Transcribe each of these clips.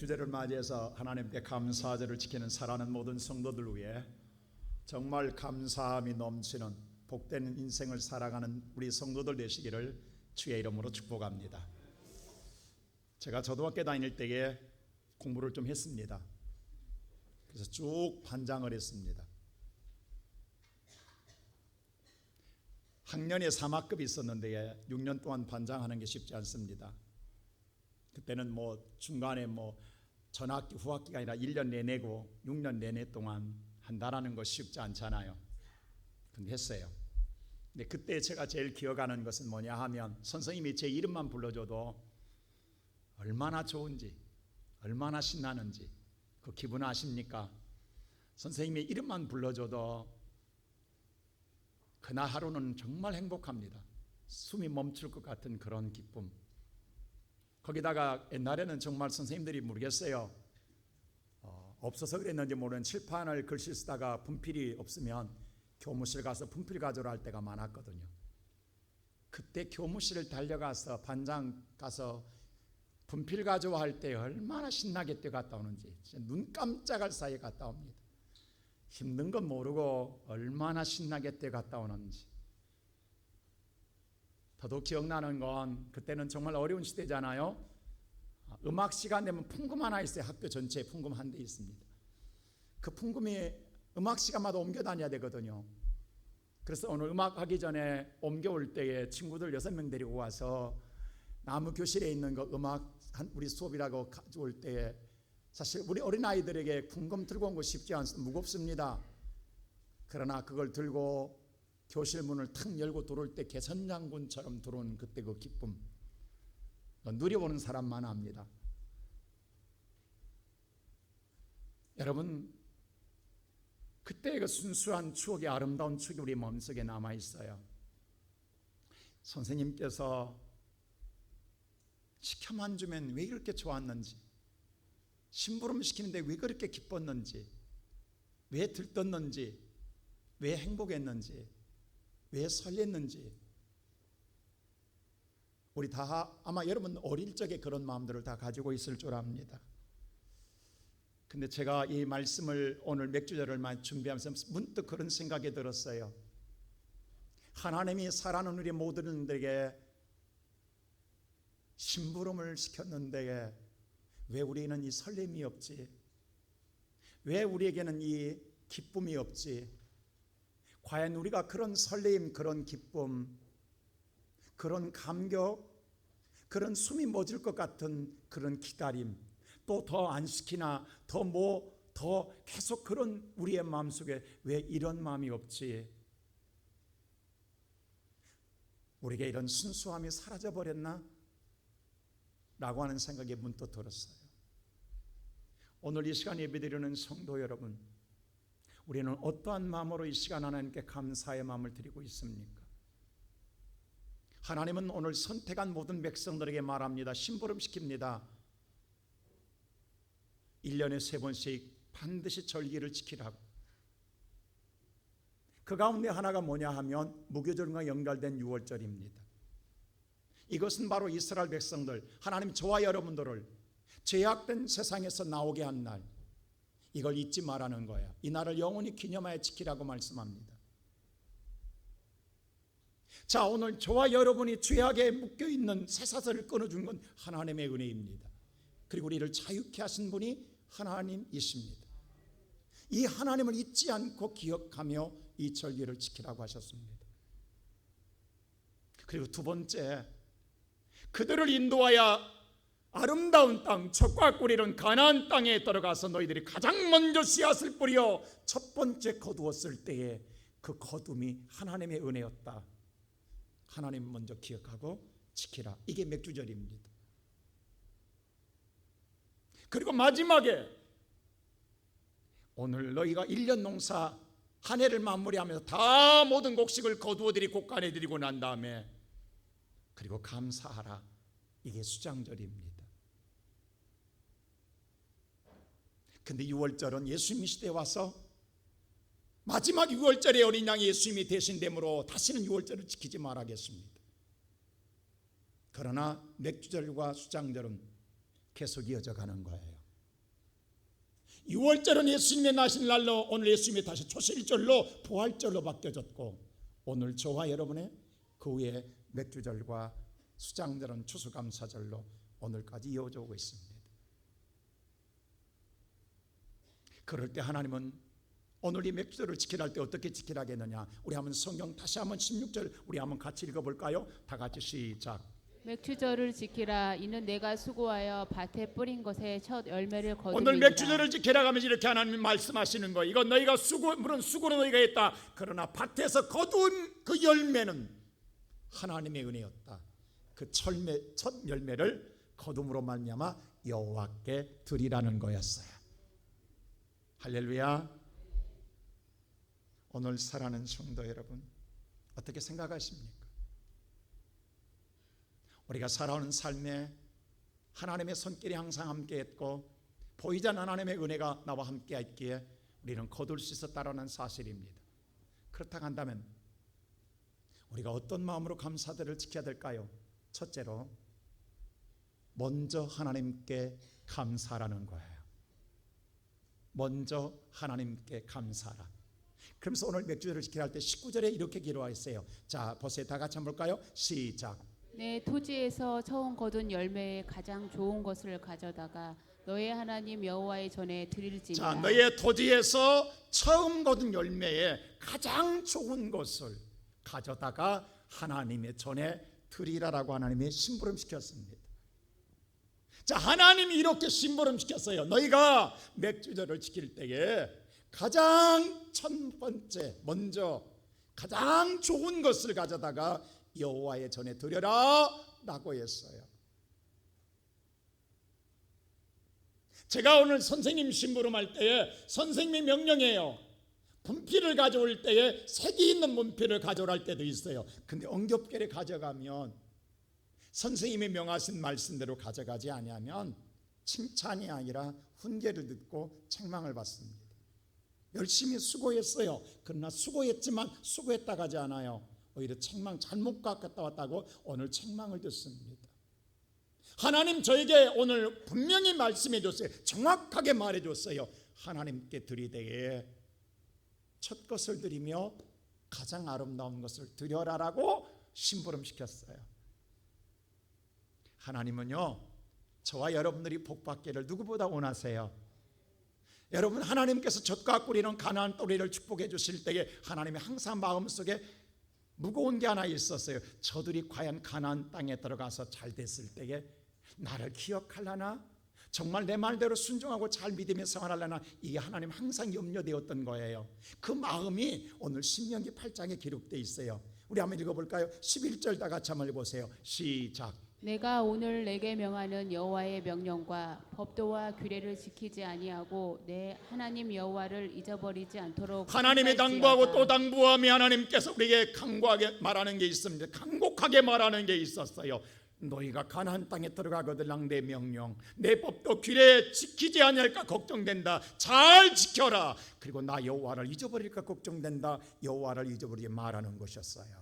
맥주제를 맞이해서 하나님께 감사절을 지키는 사랑하는 모든 성도들 위해 정말 감사함이 넘치는 복된 인생을 살아가는 우리 성도들 되시기를 주의 이름으로 축복합니다. 제가 초등학교 다닐 때에 공부를 좀 했습니다. 그래서 쭉 반장을 했습니다. 학년에 3학급이 있었는데 6년 동안 반장하는 게 쉽지 않습니다. 그때는 중간에 전학기 후학기가 아니라 1년 내내고 6년 내내 동안 한다라는 거 쉽지 않잖아요. 근데 했어요. 근데 그때 제가 제일 기억하는 것은 뭐냐 하면 선생님이 제 이름만 불러줘도 얼마나 좋은지, 얼마나 신나는지 그 기분 아십니까? 선생님의 이름만 불러줘도 그날 하루는 정말 행복합니다. 숨이 멈출 것 같은 그런 기쁨. 거기다가 옛날에는 정말 선생님들이 모르겠어요. 없어서 그랬는지 모르는 칠판을 글씨 쓰다가 분필이 없으면 교무실 가서 분필 가져오라 할 때가 많았거든요. 그때 교무실을 달려가서 반장 가서 분필 가져와 할 때 얼마나 신나게 뛰어갔다 오는지 눈 깜짝할 사이에 갔다 옵니다. 힘든 건 모르고 얼마나 신나게 뛰어갔다 오는지. 더더욱 기억나는 건 그때는 정말 어려운 시대잖아요. 음악 시간 되면 풍금 하나 있어요. 학교 전체에 풍금 한 대 있습니다. 그 풍금이 음악 시간마다 옮겨 다녀야 되거든요. 그래서 오늘 음악 하기 전에 옮겨올 때에 친구들 6명 데리고 와서 나무 교실에 있는 그 음악 우리 수업이라고 가져올 때에 사실 우리 어린아이들에게 풍금 들고 온 거 쉽지 않습니다. 무겁습니다. 그러나 그걸 들고 교실 문을 탁 열고 들어올 때 개선장군처럼 들어오는 그때 그 기쁨, 누려보는 사람만 합니다. 여러분, 그때의 그 순수한 추억이, 아름다운 추억이 우리 마음속에 남아있어요. 선생님께서 시켜만 주면 왜 그렇게 좋았는지, 심부름 시키는데 왜 그렇게 기뻤는지, 왜 들떴는지, 왜 행복했는지, 왜 설렜는지 우리 다 아마 여러분 어릴 적에 그런 마음들을 다 가지고 있을 줄 압니다. 근데 제가 이 말씀을 오늘 맥주절을 준비하면서 문득 그런 생각이 들었어요. 하나님이 사랑하는 우리 모든에게 심부름을 시켰는데 왜 우리는 이 설렘이 없지? 왜 우리에게는 이 기쁨이 없지? 과연 우리가 그런 설레임, 그런 기쁨, 그런 감격, 그런 숨이 멎을 것 같은 그런 기다림, 또 더 안 시키나 더 계속 그런 우리의 마음속에 왜 이런 마음이 없지? 우리에게 이런 순수함이 사라져버렸나? 라고 하는 생각이 문득 들었어요. 오늘 이 시간 예배드리는 성도 여러분, 우리는 어떠한 마음으로 이 시간 하나님께 감사의 마음을 드리고 있습니까? 하나님은 오늘 선택한 모든 백성들에게 말합니다. 심부름 시킵니다. 1년에 3번씩 반드시 절기를 지키라고. 그 가운데 하나가 뭐냐 하면 무교절과 연결된 6월절입니다. 이것은 바로 이스라엘 백성들, 하나님 저와 여러분들을 죄악된 세상에서 나오게 한 날, 이걸 잊지 말라는 거야. 이 날을 영원히 기념하여 지키라고 말씀합니다. 자, 오늘 저와 여러분이 죄악에 묶여있는 쇠사슬을 끊어준 건 하나님의 은혜입니다. 그리고 우리를 자유케 하신 분이 하나님이십니다. 이 하나님을 잊지 않고 기억하며 이 절기를 지키라고 하셨습니다. 그리고 두 번째, 그들을 인도하여 아름다운 땅, 젖과 꿀이 흐르는 가나안 땅에 들어가서 너희들이 가장 먼저 씨앗을 뿌려 첫 번째 거두었을 때에 그 거둠이 하나님의 은혜였다. 하나님 먼저 기억하고 지키라. 이게 맥주절입니다. 그리고 마지막에 오늘 너희가 1년 농사 한 해를 마무리하면서 다 모든 곡식을 거두어드리고 곡간해드리고 난 다음에 그리고 감사하라. 이게 수장절입니다. 근데 6월절은 예수님이 시대에 와서 마지막 6월절에 어린 양 예수님이 대신됨으로 다시는 6월절을 지키지 말아야겠습니다. 그러나 맥주절과 수장절은 계속 이어져 가는 거예요. 유월절은 예수님의 나신 날로 오늘 예수님이 다시 초실절로 부활절로 바뀌어졌고 오늘 저와 여러분의 그 후에 맥주절과 수장절은 추수감사절로 오늘까지 이어져 오고 있습니다. 그럴 때 하나님은 오늘 이 맥주절을 지키라 할 때 어떻게 지키라 하겠느냐. 우리 한번 성경 다시 한번 16절 우리 한번 같이 읽어볼까요? 다 같이 시작. 맥주절을 지키라. 이는 내가 수고하여 밭에 뿌린 것의 첫 열매를 거두리라. 오늘 맥주절을 지키라 하면서 이렇게 하나님이 말씀하시는 거예요. 이건 너희가 물론 수고는 너희가 했다. 그러나 밭에서 거둔 그 열매는 하나님의 은혜였다. 그 첫 열매를 거둠으로 말미암아 여호와께 드리라는 거였어요. 할렐루야. 오늘 살아가는 성도 여러분 어떻게 생각하십니까? 우리가 살아오는 삶에 하나님의 손길이 항상 함께했고 보이지 않는 하나님의 은혜가 나와 함께했기에 우리는 거둘 수 있었다는 사실입니다. 그렇다고 한다면 우리가 어떤 마음으로 감사들을 지켜야 될까요? 첫째로 먼저 하나님께 감사라는 거예요. 먼저 하나님께 감사라. 그러면서 오늘 맥주절을 지키라 할 때 19절에 이렇게 기록했어요. 자, 보세요. 다 같이 한번 볼까요? 시작. 내 토지에서 처음 거둔 열매의 가장 좋은 것을 가져다가 너의 하나님 여호와의 전에 드릴지니라. 자, 너의 토지에서 처음 거둔 열매의 가장 좋은 것을 가져다가 하나님의 전에 드리라라고 하나님이 심부름시켰습니다. 자, 하나님이 이렇게 심부름시켰어요. 너희가 맥주절을 지킬 때에 가장 첫 번째 먼저 가장 좋은 것을 가져다가 여호와의 전에 드려라 라고 했어요. 제가 오늘 선생님 심부름할 때에 선생님이 명령해요. 분필을 가져올 때에 색이 있는 분필을 가져올 때도 있어요. 근데 엉겹결에 가져가면 선생님이 명하신 말씀대로 가져가지 아니하면 칭찬이 아니라 훈계를 듣고 책망을 받습니다. 열심히 수고했어요. 그러나 수고했지만 수고했다고 하지 않아요. 오히려 책망 잘못 갔다 왔다고 오늘 책망을 듣습니다. 하나님 저에게 오늘 분명히 말씀해 줬어요. 정확하게 말해 줬어요. 하나님께 드리되 첫 것을 드리며 가장 아름다운 것을 드려라라고 심부름시켰어요. 하나님은요 저와 여러분들이 복받기를 누구보다 원하세요. 여러분 하나님께서 젖과 꿀이는 가나안 또래를 축복해 주실 때에 하나님이 항상 마음속에 무거운 게 하나 있었어요. 저들이 과연 가나안 땅에 들어가서 잘 됐을 때에 나를 기억하려나? 정말 내 말대로 순종하고 잘 믿으며 생활하려나? 이게 하나님 항상 염려되었던 거예요. 그 마음이 오늘 신명기 8장에 기록되어 있어요. 우리 한번 읽어볼까요? 11절 다 같이 한번 읽어보세요. 시작. 내가 오늘 내게 명하는 여호와의 명령과 법도와 규례를 지키지 아니하고 내 하나님 여호와를 잊어버리지 않도록 하나님이 당부하고 또 당부하며 하나님께서 우리에게 강구하게 말하는 게 있습니다. 강곡하게 말하는 게 있었어요. 너희가 가나안 땅에 들어가거들랑 내 명령 내 법도 규례 지키지 아니할까 걱정된다. 잘 지켜라. 그리고 나 여호와를 잊어버릴까 걱정된다. 여호와를 잊어버리게 말하는 것이었어요.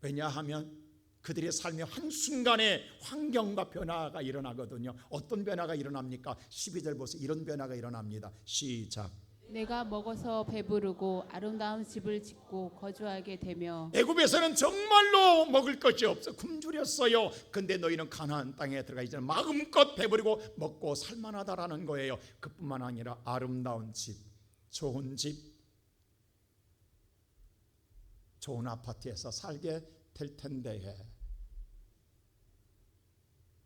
왜냐하면 그들의 삶의 한순간에 환경과 변화가 일어나거든요. 어떤 변화가 일어납니까? 12절 보세요. 이런 변화가 일어납니다. 시작. 내가 먹어서 배부르고 아름다운 집을 짓고 거주하게 되며 애굽에서는 정말로 먹을 것이 없어 굶주렸어요. 근데 너희는 가나안 땅에 들어가기 전에 마음껏 배부르고 먹고 살만하다라는 거예요. 그뿐만 아니라 아름다운 집, 좋은 집, 좋은 아파트에서 살게 될 텐데,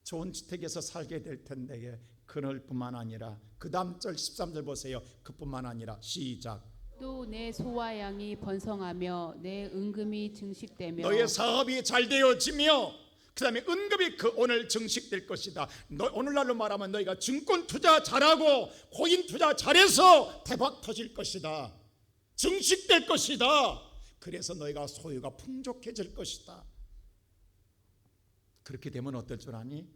좋은 주택에서 살게 될 텐데, 그날뿐만 아니라 그 다음 절 13절 보세요. 그뿐만 아니라 시작. 또 내 소와 양이 번성하며 내 은금이 증식되며 너의 사업이 잘 되어지며 그 다음에 은금이 오늘 증식될 것이다. 오늘날로 말하면 너희가 증권 투자 잘하고 코인 투자 잘해서 대박 터질 것이다. 증식될 것이다. 그래서 너희가 소유가 풍족해질 것이다. 그렇게 되면 어떨 줄 아니?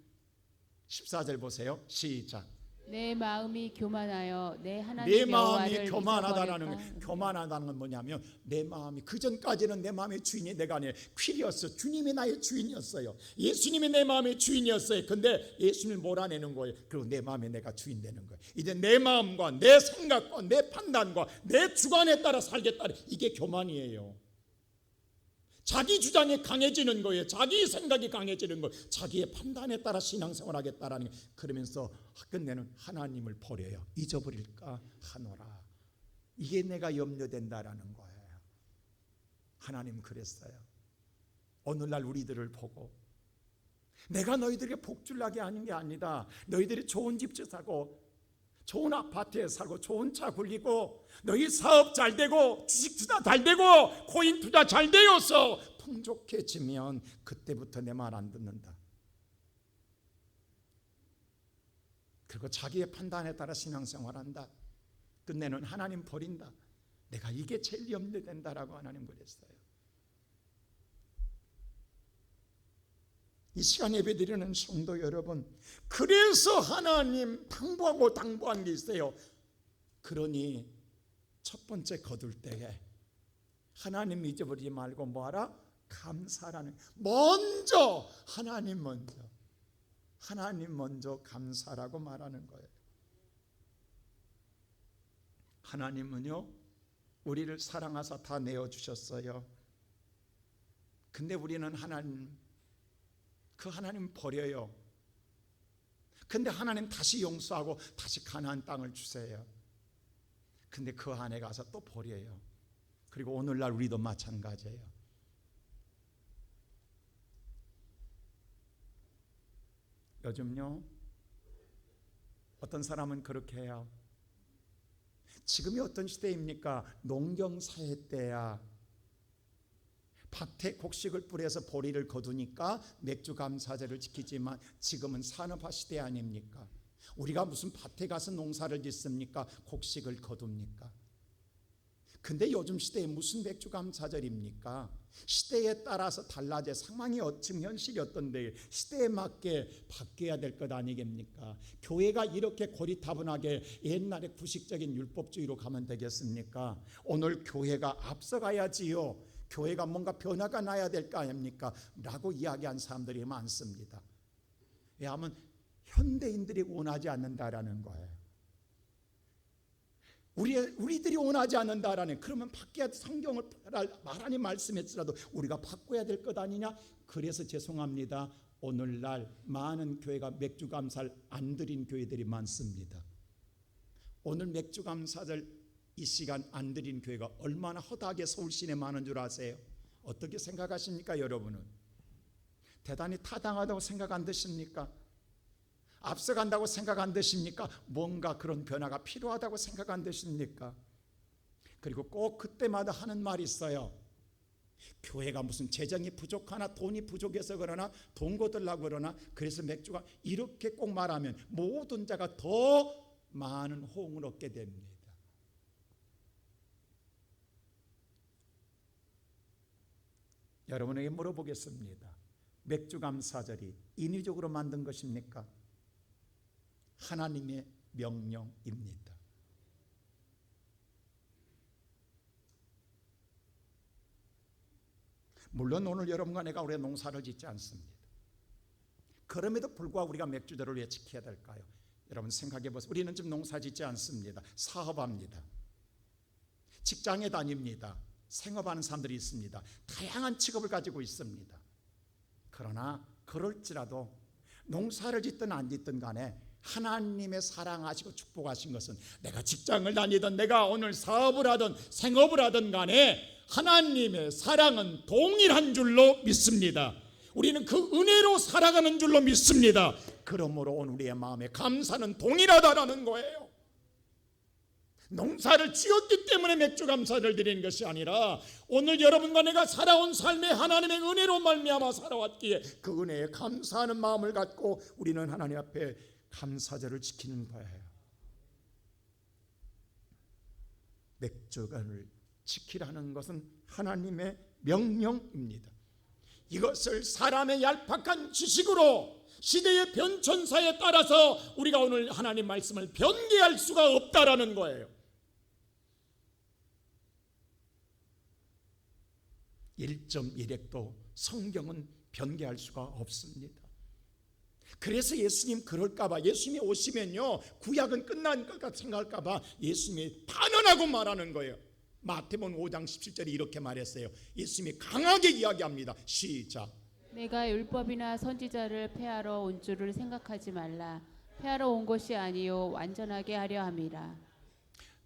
14절 보세요. 시작. 내 마음이 교만하여 내 내 하나님 마음이 여호와를 교만하다라는 잊어버릴까? 거. 교만하다는 건 뭐냐면 내 마음이 그전까지는 내 마음의 주인이 내가 아니라 퀼이었어. 주님이 나의 주인이었어요. 예수님이 내 마음의 주인이었어요. 근데 예수님을 몰아내는 거예요. 그리고 내 마음에 내가 주인 되는 거예요. 이제 내 마음과 내 생각과 내 판단과 내 주관에 따라 살겠다. 이게 교만이에요. 자기 주장이 강해지는 거예요. 자기 생각이 강해지는 거예요. 자기의 판단에 따라 신앙생활 하겠다라는 거예요. 그러면서 끝내는 하나님을 버려요. 잊어버릴까 하노라. 이게 내가 염려된다라는 거예요. 하나님 그랬어요. 오늘날 우리들을 보고 내가 너희들에게 복줄나게 하는 게 아니다. 너희들이 좋은 집 사고 좋은 아파트에 살고 좋은 차 굴리고 너희 사업 잘 되고 주식 투자 잘 되고 코인 투자 잘 되어서 풍족해지면 그때부터 내 말 안 듣는다. 그리고 자기의 판단에 따라 신앙생활한다. 끝내는 하나님 버린다. 내가 이게 제일 염려된다라고 하나님 그랬어요. 이 시간 예배드리는 성도 여러분, 그래서 하나님 당부한 게 있어요. 그러니 첫 번째 거둘 때에 하나님 잊어버리지 말고 뭐하라? 감사라는, 먼저 하나님 먼저 감사라고 말하는 거예요. 하나님은요 우리를 사랑하사 다 내어주셨어요. 근데 우리는 그 하나님 버려요. 근데 하나님 다시 용서하고 다시 가나안 땅을 주세요. 근데 그 안에 가서 또 버려요. 그리고 오늘날 우리도 마찬가지예요. 요즘요 어떤 사람은 그렇게 해요. 지금이 어떤 시대입니까? 농경사회 때야. 밭에 곡식을 뿌려서 보리를 거두니까 맥주감사절을 지키지만 지금은 산업화 시대 아닙니까? 우리가 무슨 밭에 가서 농사를 짓습니까? 곡식을 거둡니까? 근데 요즘 시대에 무슨 맥주감사절입니까? 시대에 따라서 달라져 상황이 지금 현실이 어떤데 시대에 맞게 바뀌어야 될 것 아니겠습니까? 교회가 이렇게 고리타분하게 옛날에 구식적인 율법주의로 가면 되겠습니까? 오늘 교회가 앞서가야지요. 교회가 뭔가 변화가 나야 될 거 아닙니까? 라고 이야기한 사람들이 많습니다. 왜냐하면 현대인들이 원하지 않는다라는 거예요. 우리들이 원하지 않는다라는, 그러면 바뀌어야, 성경을 하나님 말씀했더라도 우리가 바꿔야 될 것 아니냐? 그래서 죄송합니다. 오늘날 많은 교회가 맥주감사를 안 드린 교회들이 많습니다. 오늘 맥주감사절 이 시간 안 드린 교회가 얼마나 허다하게 서울 시내에 많은 줄 아세요? 어떻게 생각하십니까 여러분은? 대단히 타당하다고 생각 안 드십니까? 앞서간다고 생각 안 드십니까? 뭔가 그런 변화가 필요하다고 생각 안 드십니까? 그리고 꼭 그때마다 하는 말이 있어요. 교회가 무슨 재정이 부족하나 돈이 부족해서 그러나 돈 거들라고 그러나 그래서 맥주가, 이렇게 꼭 말하면 모든 자가 더 많은 호응을 얻게 됩니다. 여러분에게 물어보겠습니다. 맥주감사절이 인위적으로 만든 것입니까? 하나님의 명령입니다. 물론 오늘 여러분과 내가 우리가 농사를 짓지 않습니다. 그럼에도 불구하고 우리가 맥주절을 왜 지켜야 될까요? 여러분 생각해 보세요. 우리는 지금 농사 짓지 않습니다. 사업합니다. 직장에 다닙니다. 생업하는 사람들이 있습니다. 다양한 직업을 가지고 있습니다. 그러나 그럴지라도 농사를 짓든 안 짓든 간에 하나님의 사랑하시고 축복하신 것은, 내가 직장을 다니든 내가 오늘 사업을 하든 생업을 하든 간에 하나님의 사랑은 동일한 줄로 믿습니다. 우리는 그 은혜로 살아가는 줄로 믿습니다. 그러므로 오늘 우리의 마음에 감사는 동일하다라는 거예요. 농사를 지었기 때문에 맥주감사를 드리는 것이 아니라 오늘 여러분과 내가 살아온 삶에 하나님의 은혜로 말미암아 살아왔기에 그 은혜에 감사하는 마음을 갖고 우리는 하나님 앞에 감사절을 지키는 거예요. 맥주간을 지키라는 것은 하나님의 명령입니다. 이것을 사람의 얄팍한 지식으로 시대의 변천사에 따라서 우리가 오늘 하나님 말씀을 변개할 수가 없다라는 거예요. 1.1핵도 성경은 변개할 수가 없습니다. 그래서 예수님 그럴까봐, 예수님이 오시면요 구약은 끝난 것 같이 생각할까봐 예수님이 단언하고 말하는 거예요. 마태복음 5장 17절에 이렇게 말했어요. 예수님이 강하게 이야기합니다. 시작. 내가 율법이나 선지자를 폐하러 온 줄을 생각하지 말라. 폐하러 온 것이 아니요 완전하게 하려 함이라.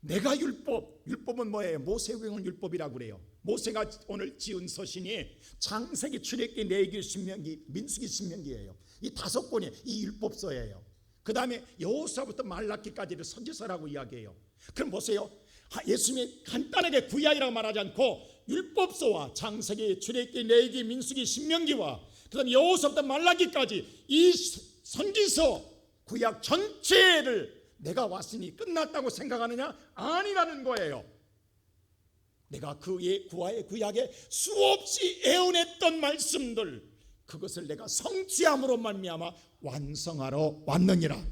내가 율법은 뭐예요? 모세후행은 율법이라고 그래요. 모세가 오늘 지은 서신이 창세기, 출애굽기, 레위기, 신명기, 민수기, 신명기예요. 이 5권이 이 율법서예요. 그 다음에 여호수아부터 말라기까지를 선지서라고 이야기해요. 그럼 보세요. 예수님이 간단하게 구약이라고 말하지 않고 율법서와 창세기, 출애굽기, 레위기, 민수기, 신명기와 그 다음에 여호수아부터 말라기까지 이 선지서 구약 전체를 내가 왔으니 끝났다고 생각하느냐? 아니라는 거예요. 내가 구약에 수없이 애원했던 말씀들, 그것을 내가 성취함으로 말미암아 완성하러 왔느니라.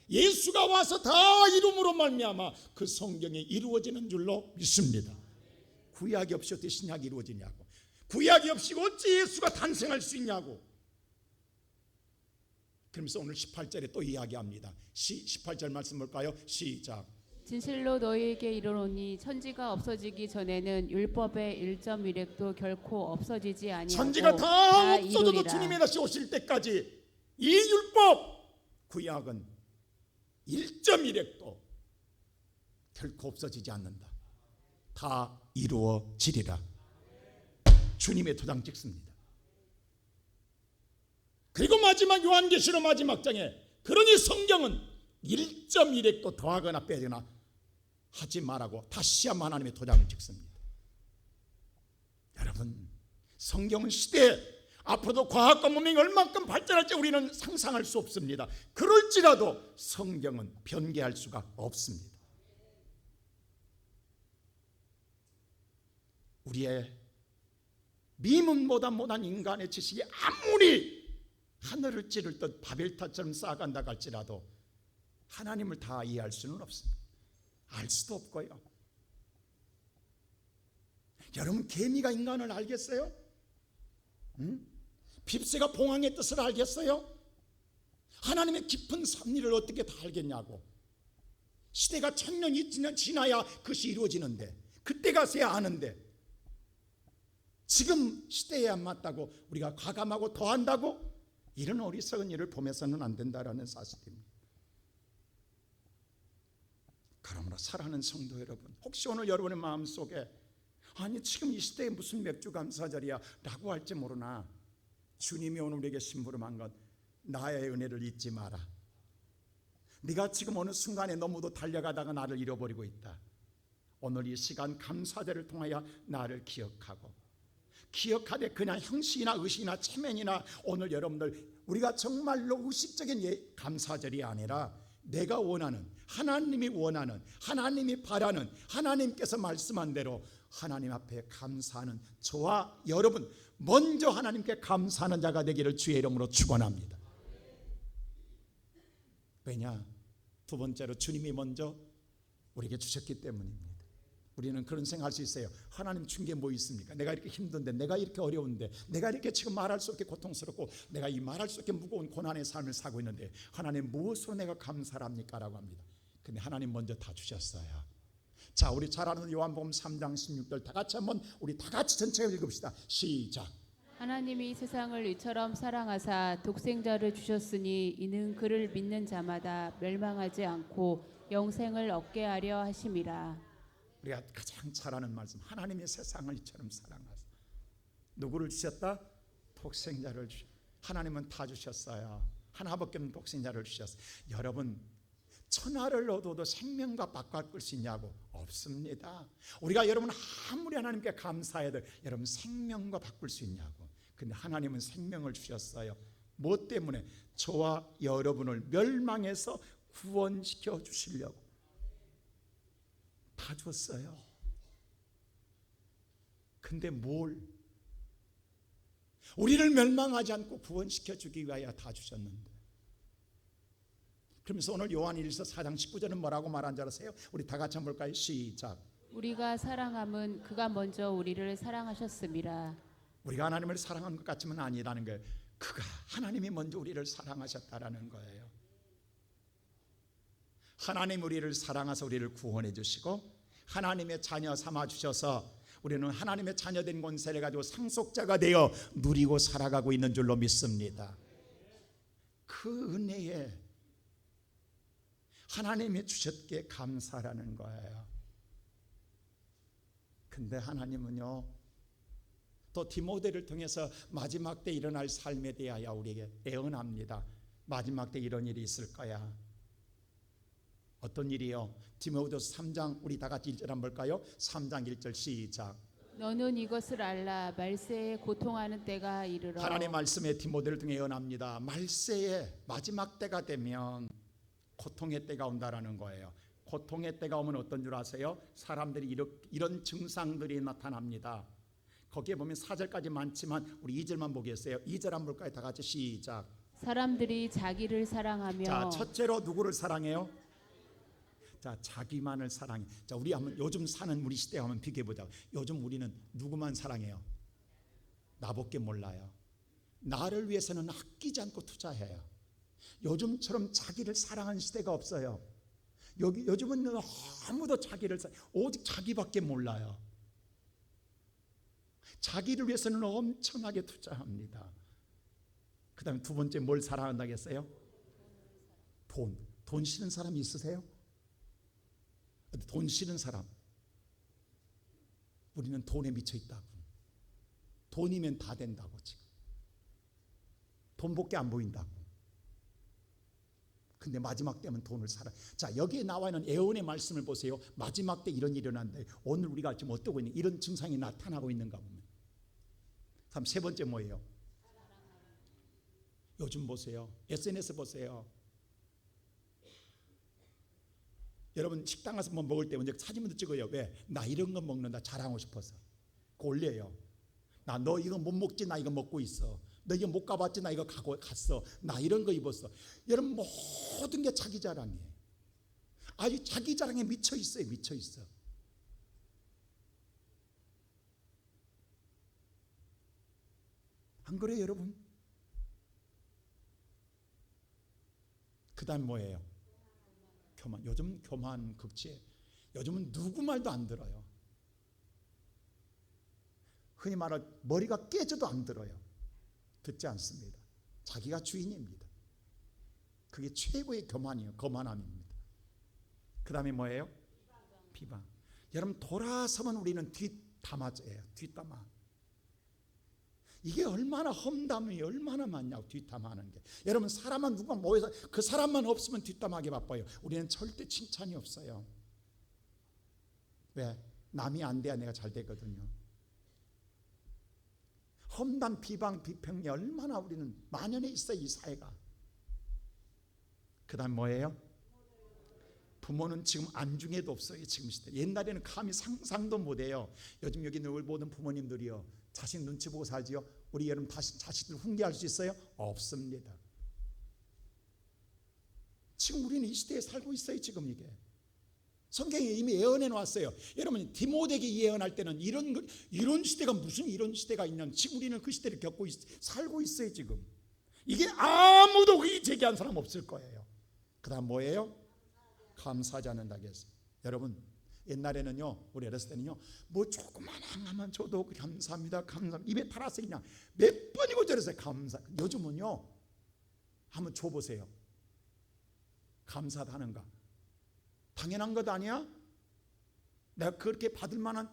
예수가 와서 다 이룸으로 말미암아 그 성경이 이루어지는 줄로 믿습니다. 구약이 없이 어떻게 신약이 이루어지냐고, 구약이 없이 어찌 예수가 탄생할 수 있냐고. 그러면서 오늘 18절에 또 이야기합니다. 18절 말씀 볼까요? 시작. 진실로 너희에게 이르노니 천지가 없어지기 전에는 율법의 1.1획도 결코 없어지지 아니하고 천지가 다 없어져도 이루리라. 주님이 다시 오실 때까지 이 율법 구약은 1.1획도 결코 없어지지 않는다. 다 이루어지리라. 주님의 도장 찍습니다. 그리고 마지막 요한계시록 마지막 장에 그러니 성경은 1.1획도 더하거나 빼거나 하지 말라고 다시 한번 하나님의 도장을 찍습니다. 여러분, 성경은 시대에 앞으로도 과학과 문명이 얼만큼 발전할지 우리는 상상할 수 없습니다. 그럴지라도 성경은 변개할 수가 없습니다. 우리의 미문보다 못한 인간의 지식이 아무리 하늘을 찌를 듯 바벨탑처럼 쌓아간다 할지라도 하나님을 다 이해할 수는 없습니다. 알 수도 없고요. 여러분, 개미가 인간을 알겠어요? 빕새가 봉황의 뜻을 알겠어요? 하나님의 깊은 섭리를 어떻게 다 알겠냐고. 시대가 1000년 지나야 그것이 이루어지는데, 그때 가서야 아는데, 지금 시대에 안 맞다고 우리가 과감하고 더한다고? 이런 어리석은 일을 보면서는 안 된다라는 사실입니다. 그러므로 사랑하는 성도 여러분, 혹시 오늘 여러분의 마음속에 아니 지금 이 시대에 무슨 맥주 감사절이야 라고 할지 모르나, 주님이 오늘 우리에게 심부름한 것, 나의 은혜를 잊지 마라. 네가 지금 어느 순간에 너무도 달려가다가 나를 잃어버리고 있다. 오늘 이 시간 감사절을 통하여 나를 기억하되 그냥 형식이나 의식이나 체면이나, 오늘 여러분들 우리가 정말로 의식적인 감사절이 아니라 내가 원하는, 하나님이 원하는, 하나님이 바라는, 하나님께서 말씀한 대로 하나님 앞에 감사하는 저와 여러분, 먼저 하나님께 감사하는 자가 되기를 주의 이름으로 축원합니다. 왜냐? 두 번째로 주님이 먼저 우리에게 주셨기 때문입니다. 우리는 그런 생각할 수 있어요. 하나님 준 게 뭐 있습니까? 내가 이렇게 힘든데, 내가 이렇게 어려운데, 내가 이렇게 지금 말할 수 없게 고통스럽고, 내가 이 말할 수 없게 무거운 고난의 삶을 사고 있는데 하나님 무엇으로 내가 감사를 합니까? 라고 합니다. 근데 하나님 먼저 다 주셨어요. 자, 우리 잘 아는 요한복음 3장 16절 다 같이 한번 우리 다 같이 전체를 읽읍시다. 시작. 하나님이 세상을 이처럼 사랑하사 독생자를 주셨으니 이는 그를 믿는 자마다 멸망하지 않고 영생을 얻게 하려 하심이라. 우리가 가장 잘 아는 말씀, 하나님이 세상을 이처럼 사랑하사. 누구를 주셨다? 독생자를 주셨다. 하나님은 다 주셨어요. 하나밖에 없는 독생자를 주셨어요. 여러분, 천하를 얻어도 생명과 바꿀 수 있냐고? 없습니다. 우리가 여러분 아무리 하나님께 감사해야 돼, 여러분 생명과 바꿀 수 있냐고? 근데 하나님은 생명을 주셨어요. 뭐 때문에? 저와 여러분을 멸망해서 구원시켜 주시려고. 다 줬어요. 근데 뭘? 우리를 멸망하지 않고 구원시켜 주기 위하여 다 주셨는데. 그러면서 오늘 요한일서 4장 19절은 뭐라고 말한 줄 아세요? 우리 다 같이 한번 볼까요? 시작. 우리가 사랑함은 그가 먼저 우리를 사랑하셨음이라. 우리가 하나님을 사랑한 것 같지만 아니라는 거예요. 그가 하나님이 먼저 우리를 사랑하셨다라는 거예요. 하나님 우리를 사랑하셔서 우리를 구원해 주시고 하나님의 자녀 삼아 주셔서 우리는 하나님의 자녀된 권세를 가지고 상속자가 되어 누리고 살아가고 있는 줄로 믿습니다. 그 은혜에 하나님이 주셨기에 감사라는 거예요. 근데 하나님은요, 또 디모데를 통해서 마지막 때 일어날 삶에 대하여 우리에게 애언합니다. 마지막 때 이런 일이 있을 거야. 어떤 일이요? 디모데후서 3장 우리 다 같이 1절 한번 볼까요? 3장 1절 시작. 너는 이것을 알라. 말세에 고통하는 때가 이르러. 하나님의 말씀에 디모데를 통해 예언합니다. 말세에 마지막 때가 되면 고통의 때가 온다라는 거예요. 고통의 때가 오면 어떤 줄 아세요? 사람들이 이런 증상들이 나타납니다. 거기에 보면 4절까지 많지만 우리 2절만 보겠어요. 2절 한번 볼까요? 다 같이 시작. 사람들이 자기를 사랑하며. 자, 첫째로 누구를 사랑해요? 자, 자기만을 사랑해. 자, 우리 한번 요즘 사는 우리 시대에 한번 비교해 보자. 요즘 우리는 누구만 사랑해요? 나밖에 몰라요. 나를 위해서는 아끼지 않고 투자해요. 요즘처럼 자기를 사랑하는 시대가 없어요. 요즘은 아무도 자기를 오직 자기밖에 몰라요. 자기를 위해서는 엄청나게 투자합니다. 그 다음에 두 번째 뭘 사랑한다고 했어요? 돈 싫은 사람이 있으세요? 돈 싫은 사람. 우리는 돈에 미쳐 있다고. 돈이면 다 된다고 지금. 돈밖에 안 보인다고. 근데 마지막 때면 돈을 사랑. 자, 여기에 나와 있는 애언의 말씀을 보세요. 마지막 때 이런 일이 일어난다. 오늘 우리가 지금 어떠고 있는 이런 증상이 나타나고 있는가 보면. 다음 세 번째 뭐예요? 요즘 보세요. SNS 보세요. 여러분 식당 가서 뭐 먹을 때 먼저 사진부터 찍어요. 왜? 나 이런 거 먹는다 자랑하고 싶어서. 그거 올려요. 나 너 이거 못 먹지? 나 이거 먹고 있어. 너 이거 못 가봤지? 나 이거 갔어. 나 이런 거 입었어. 여러분 모든 게 자기 자랑이에요. 아주 자기 자랑에 미쳐 있어요. 미쳐 있어. 안 그래요, 여러분? 그 다음 뭐예요? 교만. 요즘 교만 극치에 요즘은 누구 말도 안 들어요. 흔히 말해 머리가 깨져도 안 들어요. 듣지 않습니다. 자기가 주인입니다. 그게 최고의 교만이에요. 거만함입니다. 그 다음에 뭐예요? 비방. 여러분 돌아서면 우리는 뒷담화예요. 뒷담화. 이게 얼마나 험담이 얼마나 많냐고 뒷담화하는 게. 여러분 사람만 누가 모여서 그 사람만 없으면 뒷담화하기 바빠요. 우리는 절대 칭찬이 없어요. 왜? 남이 안 돼야 내가 잘 되거든요. 험담, 비방, 비평이 얼마나 우리는 만연해 있어요. 이 사회가. 그 다음 뭐예요? 부모는 지금 안중에도 없어요. 지금 시대. 옛날에는 감히 상상도 못해요. 요즘 여기 모든 부모님들이요. 자식 눈치 보고 살지요. 우리 여러분 자식들 훈계할 수 있어요? 없습니다. 지금 우리는 이 시대에 살고 있어요. 지금 이게 성경에 이미 예언해 놨어요. 여러분 디모데에게 예언할 때는 이런 시대가 무슨 이런 시대가 있냐. 지금 우리는 그 시대를 겪고 살고 있어요. 지금 이게 아무도 그 제기한 사람 없을 거예요. 그 다음 뭐예요? 감사하지 않는다고 했어요. 여러분 옛날에는요, 우리 어렸을 때는요, 뭐 조그만 하나만 줘도 감사합니다, 감사합니다. 입에 달아서 그냥 몇 번이고 저랬어요. 감사. 요즘은요, 한번 줘보세요. 감사하는가? 당연한 것 아니야? 내가 그렇게 받을만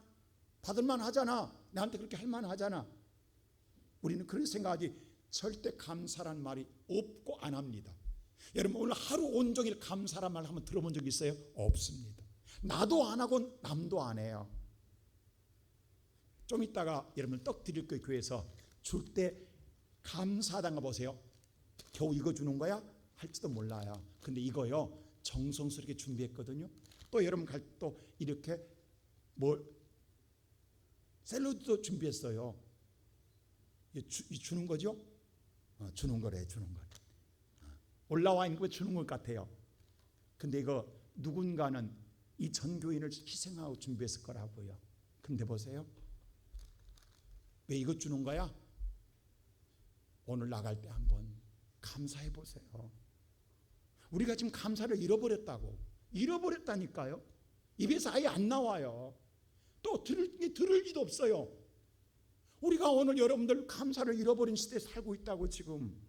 하잖아. 나한테 그렇게 할만 하잖아. 우리는 그런 생각하지 절대 감사란 말이 없고 안 합니다. 여러분 오늘 하루 온종일 감사란 말 한번 들어본 적 있어요? 없습니다. 나도 안 하고 남도 안 해요. 좀 이따가 여러분 떡 드릴 거예요. 교회에서 줄 때 감사하다는 거 보세요. 겨우 이거 주는 거야? 할지도 몰라요. 근데 이거요 정성스럽게 준비했거든요. 또 여러분 갈 또 이렇게 샐러드도 준비했어요. 이 주는 거죠? 주는 거래, 주는 거. 올라와 있는 거 주는 것 같아요. 근데 이거 누군가는 이 전교인을 희생하고 준비했을 거라고요. 근데 보세요. 왜 이것 주는 거야? 오늘 나갈 때 한번 감사해 보세요. 우리가 지금 감사를 잃어버렸다니까요. 입에서 아예 안 나와요. 또 들을지도 없어요. 우리가 오늘 여러분들 감사를 잃어버린 시대에 살고 있다고. 지금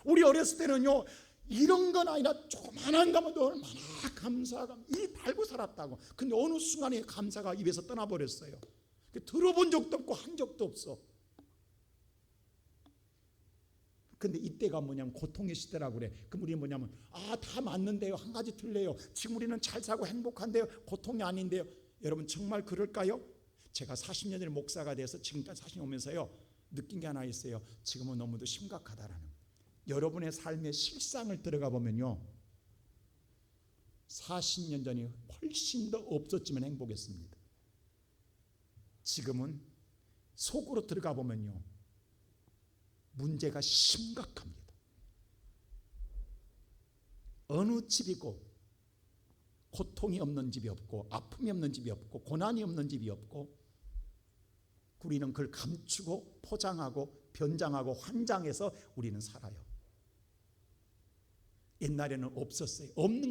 우리 어렸을 때는요, 이런 건 아니라 조그만한 거면 얼마나 감사가 이 달고 살았다고. 근데 어느 순간에 감사가 입에서 떠나버렸어요. 들어본 적도 없고 한 적도 없어. 근데 이때가 뭐냐면 고통의 시대라고 그래. 그럼 우리는 뭐냐면 다 맞는데요, 한 가지 틀려요. 지금 우리는 잘 살고 행복한데요, 고통이 아닌데요. 여러분 정말 그럴까요? 제가 40년 전에 목사가 돼서 지금까지 40년 오면서요, 느낀 게 하나 있어요. 지금은 너무도 심각하다라는. 여러분의 삶의 실상을 들어가 보면요, 40년 전이 훨씬 더 없었지만 행복했습니다. 지금은 속으로 들어가 보면요, 문제가 심각합니다. 어느 집이고 고통이 없는 집이 없고, 아픔이 없는 집이 없고, 고난이 없는 집이 없고, 우리는 그걸 감추고 포장하고 변장하고 환장해서 우리는 살아요. 옛날에는 없었어요. 없는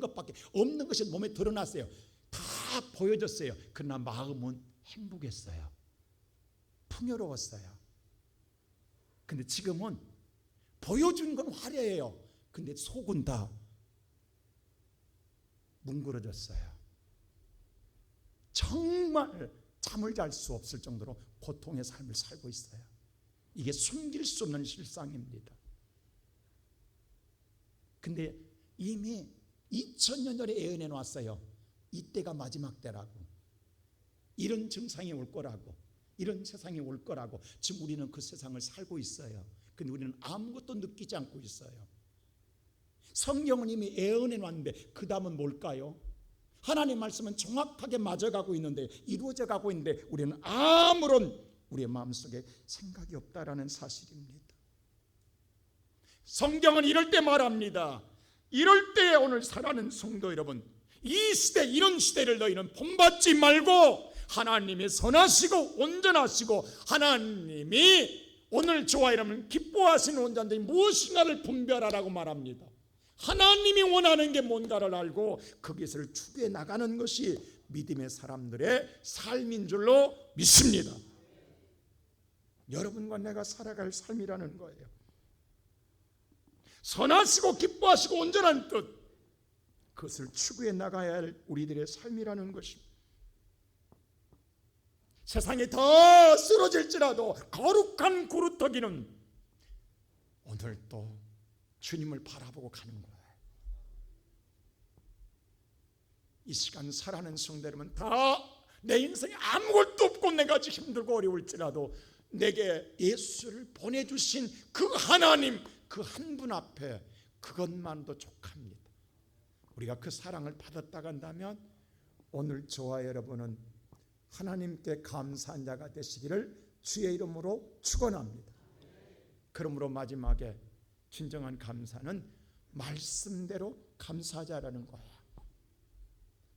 것이 몸에 드러났어요. 다 보여졌어요. 그러나 마음은 행복했어요. 풍요로웠어요. 근데 지금은 보여준 건 화려해요. 근데 속은 다 뭉그러졌어요. 정말 잠을 잘 수 없을 정도로 고통의 삶을 살고 있어요. 이게 숨길 수 없는 실상입니다. 근데 이미 2000년 전에 예언해 놨어요. 이때가 마지막 때라고. 이런 증상이 올 거라고. 이런 세상이 올 거라고. 지금 우리는 그 세상을 살고 있어요. 근데 우리는 아무것도 느끼지 않고 있어요. 성경은 이미 예언해 놨는데 그 다음은 뭘까요? 하나님의 말씀은 정확하게 맞아가고 있는데, 이루어져 가고 있는데 우리는 아무런 우리의 마음속에 생각이 없다라는 사실입니다. 성경은 이럴 때 말합니다. 이럴 때 오늘 살아가는 성도 여러분, 이 시대, 이런 시대를 너희는 본받지 말고 하나님이 선하시고 온전하시고 하나님이 오늘 저와 여러분 기뻐하시는 온전들이 무엇인가를 분별하라고 말합니다. 하나님이 원하는 게 뭔가를 알고 그 것을 추구해 나가는 것이 믿음의 사람들의 삶인 줄로 믿습니다. 여러분과 내가 살아갈 삶이라는 거예요. 선하시고 기뻐하시고 온전한 뜻, 그것을 추구해 나가야 할 우리들의 삶이라는 것입니다. 세상이 더 쓰러질지라도 거룩한 구루터기는 오늘 또 주님을 바라보고 가는 거예요. 이 시간 살아가는 성도 여러분, 다 내 인생에 아무것도 없고 내가 지금 힘들고 어려울지라도 내게 예수를 보내주신 그 하나님, 그 한 분 앞에 그것만도 족합니다. 우리가 그 사랑을 받았다고 한다면 오늘 저와 여러분은 하나님께 감사한 자가 되시기를 주의 이름으로 축원합니다. 그러므로 마지막에 진정한 감사는 말씀대로 감사하자라는 거예요.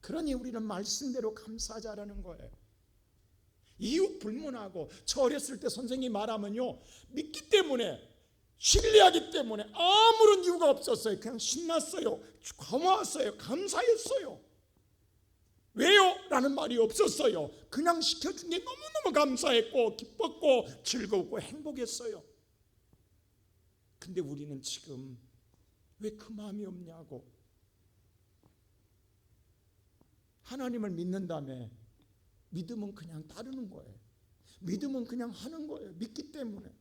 그러니 우리는 말씀대로 감사하자라는 거예요. 이유 불문하고, 저 어렸을 때 선생님이 말하면요, 믿기 때문에, 신뢰하기 때문에 아무런 이유가 없었어요. 그냥 신났어요. 고마웠어요. 감사했어요. 왜요? 라는 말이 없었어요. 그냥 시켜준 게 너무너무 감사했고 기뻤고 즐거웠고 행복했어요. 근데 우리는 지금 왜 그 마음이 없냐고. 하나님을 믿는다며 믿음은 그냥 따르는 거예요. 믿음은 그냥 하는 거예요. 믿기 때문에.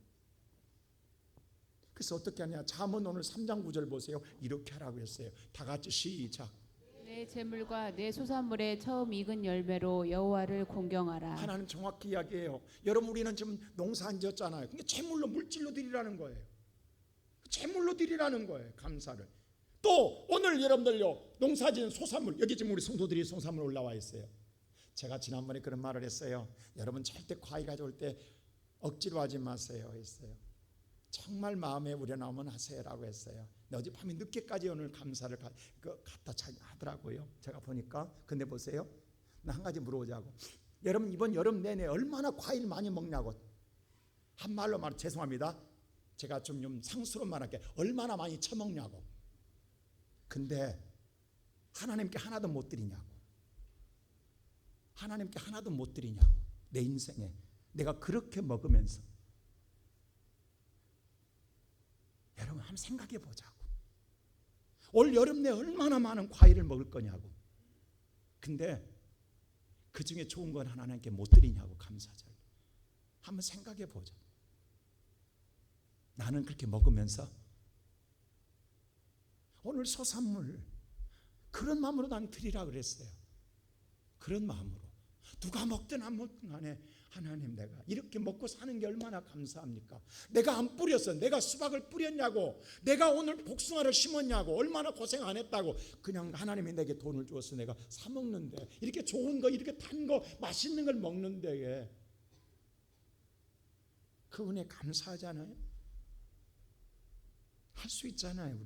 그래서 어떻게 하냐, 잠언 오늘 3장 9절 보세요. 이렇게 하라고 했어요. 다 같이 시작. 내 재물과 내 소산물의 처음 익은 열매로 여호와를 공경하라. 하나님 정확히 이야기해요. 여러분, 우리는 지금 농사 안 지었잖아요. 그러니까 재물로, 물질로 드리라는 거예요. 재물로 드리라는 거예요. 감사를. 또 오늘 여러분들요, 농사 지은 소산물, 여기 지금 우리 성도들이 소산물 올라와 있어요. 제가 지난번에 그런 말을 했어요. 여러분 절대 과일 가져올 때 억지로 하지 마세요 했어요. 정말 마음에 우러나오면 하세요라고 했어요. 근데 어젯밤에 늦게까지 오늘 감사를 갖다 하더라고요. 제가 보니까. 근데 보세요. 나 한 가지 물어보자고. 여러분 이번 여름 내내 얼마나 과일 많이 먹냐고. 한 말로 말해 죄송합니다. 제가 좀 상스러운 말 할게. 얼마나 많이 처먹냐고. 근데 하나님께 하나도 못 드리냐고. 하나님께 하나도 못 드리냐고. 내 인생에 내가 그렇게 먹으면서. 여러분 한번 생각해 보자고. 올 여름 내 얼마나 많은 과일을 먹을 거냐고. 근데 그 중에 좋은 건 하나님께 못 드리냐고. 감사절. 한번 생각해 보자. 나는 그렇게 먹으면서 오늘 소산물 그런 마음으로 난 드리라 그랬어요. 그런 마음으로. 누가 먹든 안 먹든 간에 하나님 내가 이렇게 먹고 사는 게 얼마나 감사합니까? 내가 안 뿌렸어. 내가 수박을 뿌렸냐고. 내가 오늘 복숭아를 심었냐고. 얼마나 고생 안 했다고. 그냥 하나님이 내게 돈을 주어서 내가 사 먹는데 이렇게 좋은 거 이렇게 단 거 맛있는 걸 먹는데 그 은혜 감사하잖아요. 할 수 있잖아요. 우리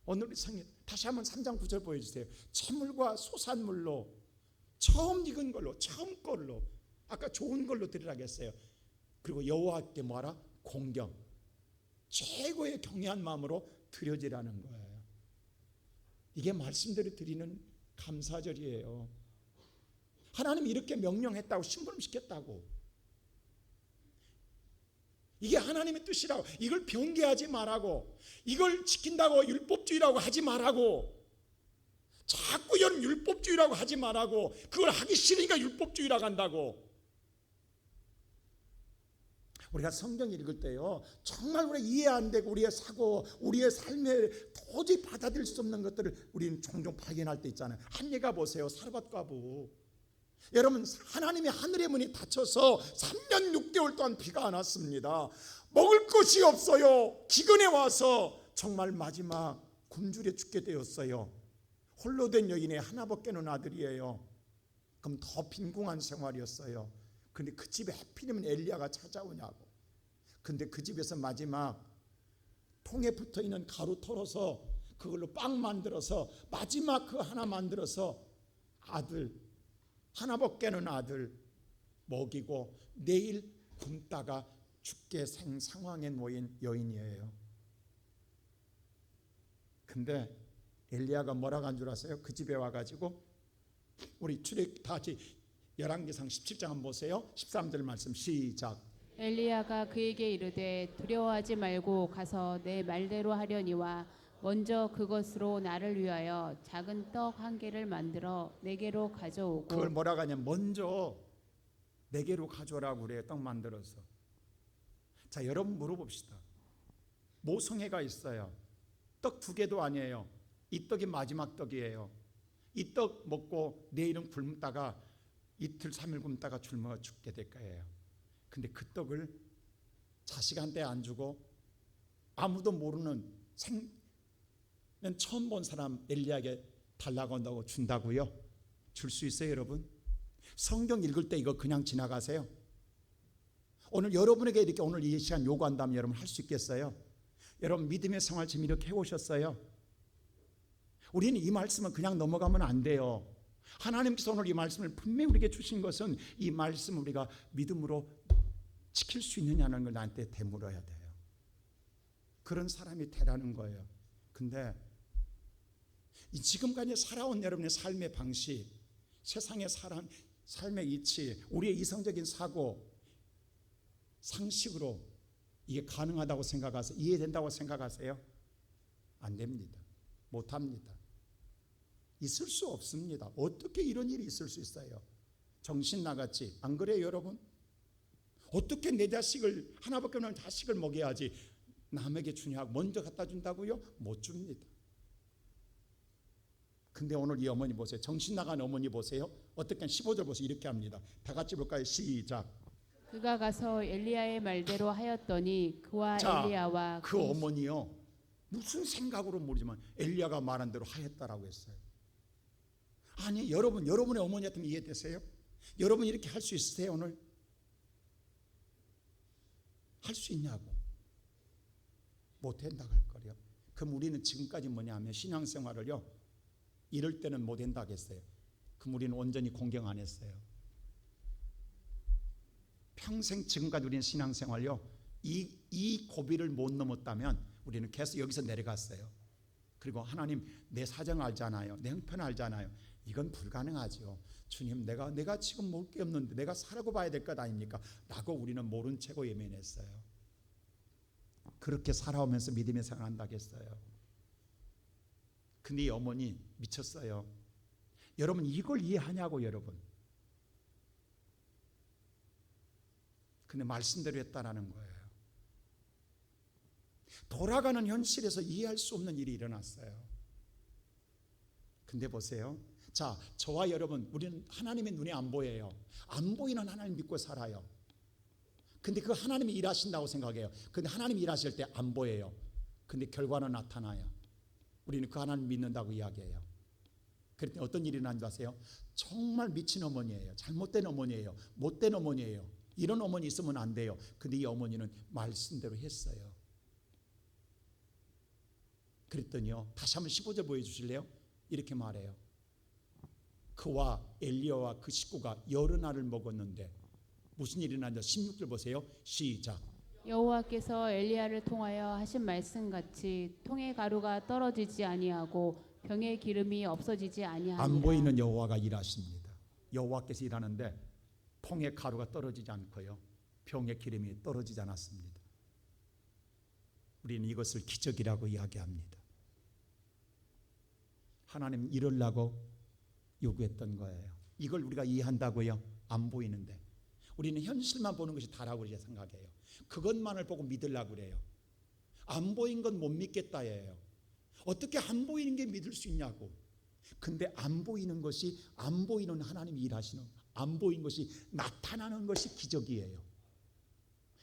오늘 성경 다시 한번 3장 9절 보여주세요. 채물과 소산물로 처음 익은 걸로 처음 걸로 아까 좋은 걸로 드리라고 했어요. 그리고 여호와께 뭐하라? 공경. 최고의 경외한 마음으로 드려지라는 거예요. 이게 말씀대로 드리는 감사절이에요. 하나님이 이렇게 명령했다고 심부름시켰다고. 이게 하나님의 뜻이라고. 이걸 변개하지 말라고. 이걸 지킨다고 율법주의라고 하지 말라고. 자꾸 여러분 율법주의라고 하지 말라고. 그걸 하기 싫으니까 율법주의라고 한다고. 우리가 성경 읽을 때요 정말 우리가 이해 안 되고 우리의 사고 우리의 삶에 도저히 받아들일 수 없는 것들을 우리는 종종 발견할 때 있잖아요. 한예가 보세요. 사르밧 과부. 여러분 하나님이 하늘의 문이 닫혀서 3년 6개월 동안 비가 안 왔습니다. 먹을 것이 없어요. 기근에 와서 정말 마지막 굶주려 죽게 되었어요. 홀로 된 여인의 하나밖에 없는 아들이에요. 그럼 더 빈궁한 생활이었어요. 근데 그 집에 하필이면 엘리야가 찾아오냐고. 근데 그 집에서 마지막 통에 붙어있는 가루 털어서 그걸로 빵 만들어서 마지막 그 하나 만들어서 아들 하나밖에는 아들 먹이고 내일 굶다가 죽게 생 상황에 놓인 여인이에요. 근데 엘리야가 뭐라고 한 줄 아세요? 그 집에 와가지고 우리 출애굽 다 같이 열왕기상 17장 한번 보세요. 13절 말씀 시작. 엘리야가 그에게 이르되 두려워하지 말고 가서 내 말대로 하려니와 먼저 그것으로 나를 위하여 작은 떡 한 개를 만들어 내게로 가져오고. 그걸 뭐라고 하냐면 먼저 내게로 가져오라고 그래요. 떡 만들어서. 자 여러분 물어봅시다. 모성애가 있어요. 떡 2개도 아니에요. 이 떡이 마지막 떡이에요. 이 떡 먹고 내일은 굶다가 이틀 3일 굶다가 굶어 죽게 될 거예요. 근데 그 떡을 자식한테 안 주고 아무도 모르는 처음 본 사람 엘리야에게 달라고 한다고 준다고요? 줄 수 있어요 여러분? 성경 읽을 때 이거 그냥 지나가세요? 오늘 여러분에게 이렇게 오늘 이 시간 요구한다면 여러분 할 수 있겠어요? 여러분 믿음의 생활 지금 이렇게 해오셨어요? 우리는 이 말씀은 그냥 넘어가면 안 돼요. 하나님께서 오늘 이 말씀을 분명히 우리에게 주신 것은 이 말씀 우리가 믿음으로 지킬 수 있느냐는 걸 나한테 되물어야 돼요. 그런 사람이 되라는 거예요. 근데 이 지금까지 살아온 여러분의 삶의 방식, 세상의 삶의 이치, 우리의 이성적인 사고, 상식으로 이게 가능하다고 생각하세요? 이해된다고 생각하세요? 안 됩니다. 못합니다. 있을 수 없습니다. 어떻게 이런 일이 있을 수 있어요? 정신 나갔지? 안 그래요 여러분? 어떻게 내 자식을 하나밖에 없는 자식을 먹여야지 남에게 주냐고 먼저 갖다 준다고요? 못 줍니다. 근데 오늘 이 어머니 보세요. 정신 나간 어머니 보세요. 어떻게 15절 보세요. 이렇게 합니다. 다 같이 볼까요? 시작. 그가 가서 엘리야의 말대로 하였더니 그와 엘리야와 그 어머니요 무슨 생각으로 모르지만 엘리야가 말한 대로 하였다라고 했어요. 아니 여러분의 어머니 같으면 이해되세요? 여러분 이렇게 할 수 있으세요 오늘? 할 수 있냐고. 못한다고 할 거요. 그럼 우리는 지금까지 뭐냐면 신앙생활을요, 이럴 때는 못한다고 했어요. 그럼 우리는 온전히 공경 안 했어요. 평생 지금까지 우리는 신앙생활요, 이 고비를 못 넘었다면 우리는 계속 여기서 내려갔어요. 그리고 하나님, 내 사정 알잖아요, 내 형편 알잖아요. 이건 불가능하죠. 주님, 내가 지금 먹을 게 없는데 내가 살고 봐야 될 것 아닙니까? 라고 우리는 모른 채고 예면했어요. 그렇게 살아오면서 믿음의 생활한다고 했어요. 근데 이 어머니 미쳤어요. 여러분, 이걸 이해하냐고, 여러분. 근데 말씀대로 했다라는 거예요. 돌아가는 현실에서 이해할 수 없는 일이 일어났어요. 근데 보세요. 자, 저와 여러분, 우리는 하나님의 눈에 안 보여요. 안 보이는 하나님 믿고 살아요. 근데 그 하나님이 일하신다고 생각해요. 근데 하나님이 일하실 때 안 보여요. 근데 결과는 나타나요. 우리는 그 하나님 믿는다고 이야기해요. 그랬더니 어떤 일이 일어난 줄 아세요? 정말 미친 어머니예요. 잘못된 어머니예요. 못된 어머니예요. 이런 어머니 있으면 안 돼요. 근데 이 어머니는 말씀대로 했어요. 그랬더니요, 다시 한번 15절 보여주실래요? 이렇게 말해요. 그와 엘리야와 그 식구가 여러 날을 먹었는데 무슨 일이 일어났냐? 16절 보세요. 시작. 여호와께서 엘리야를 통하여 하신 말씀같이 통의 가루가 떨어지지 아니하고 병의 기름이 없어지지 아니하니라. 안 보이는 여호와가 일하십니다. 여호와께서 일하는데 통의 가루가 떨어지지 않고요, 병의 기름이 떨어지지 않았습니다. 우리는 이것을 기적이라고 이야기합니다. 하나님 이러려고 요구했던 거예요. 이걸 우리가 이해한다고요? 안 보이는데 우리는 현실만 보는 것이 다라고 생각해요. 그것만을 보고 믿으려고 그래요. 안 보인 건 못 믿겠다예요. 어떻게 안 보이는 게 믿을 수 있냐고. 근데 안 보이는 것이, 안 보이는 하나님이 일하시는, 안 보이는 것이 나타나는 것이 기적이에요.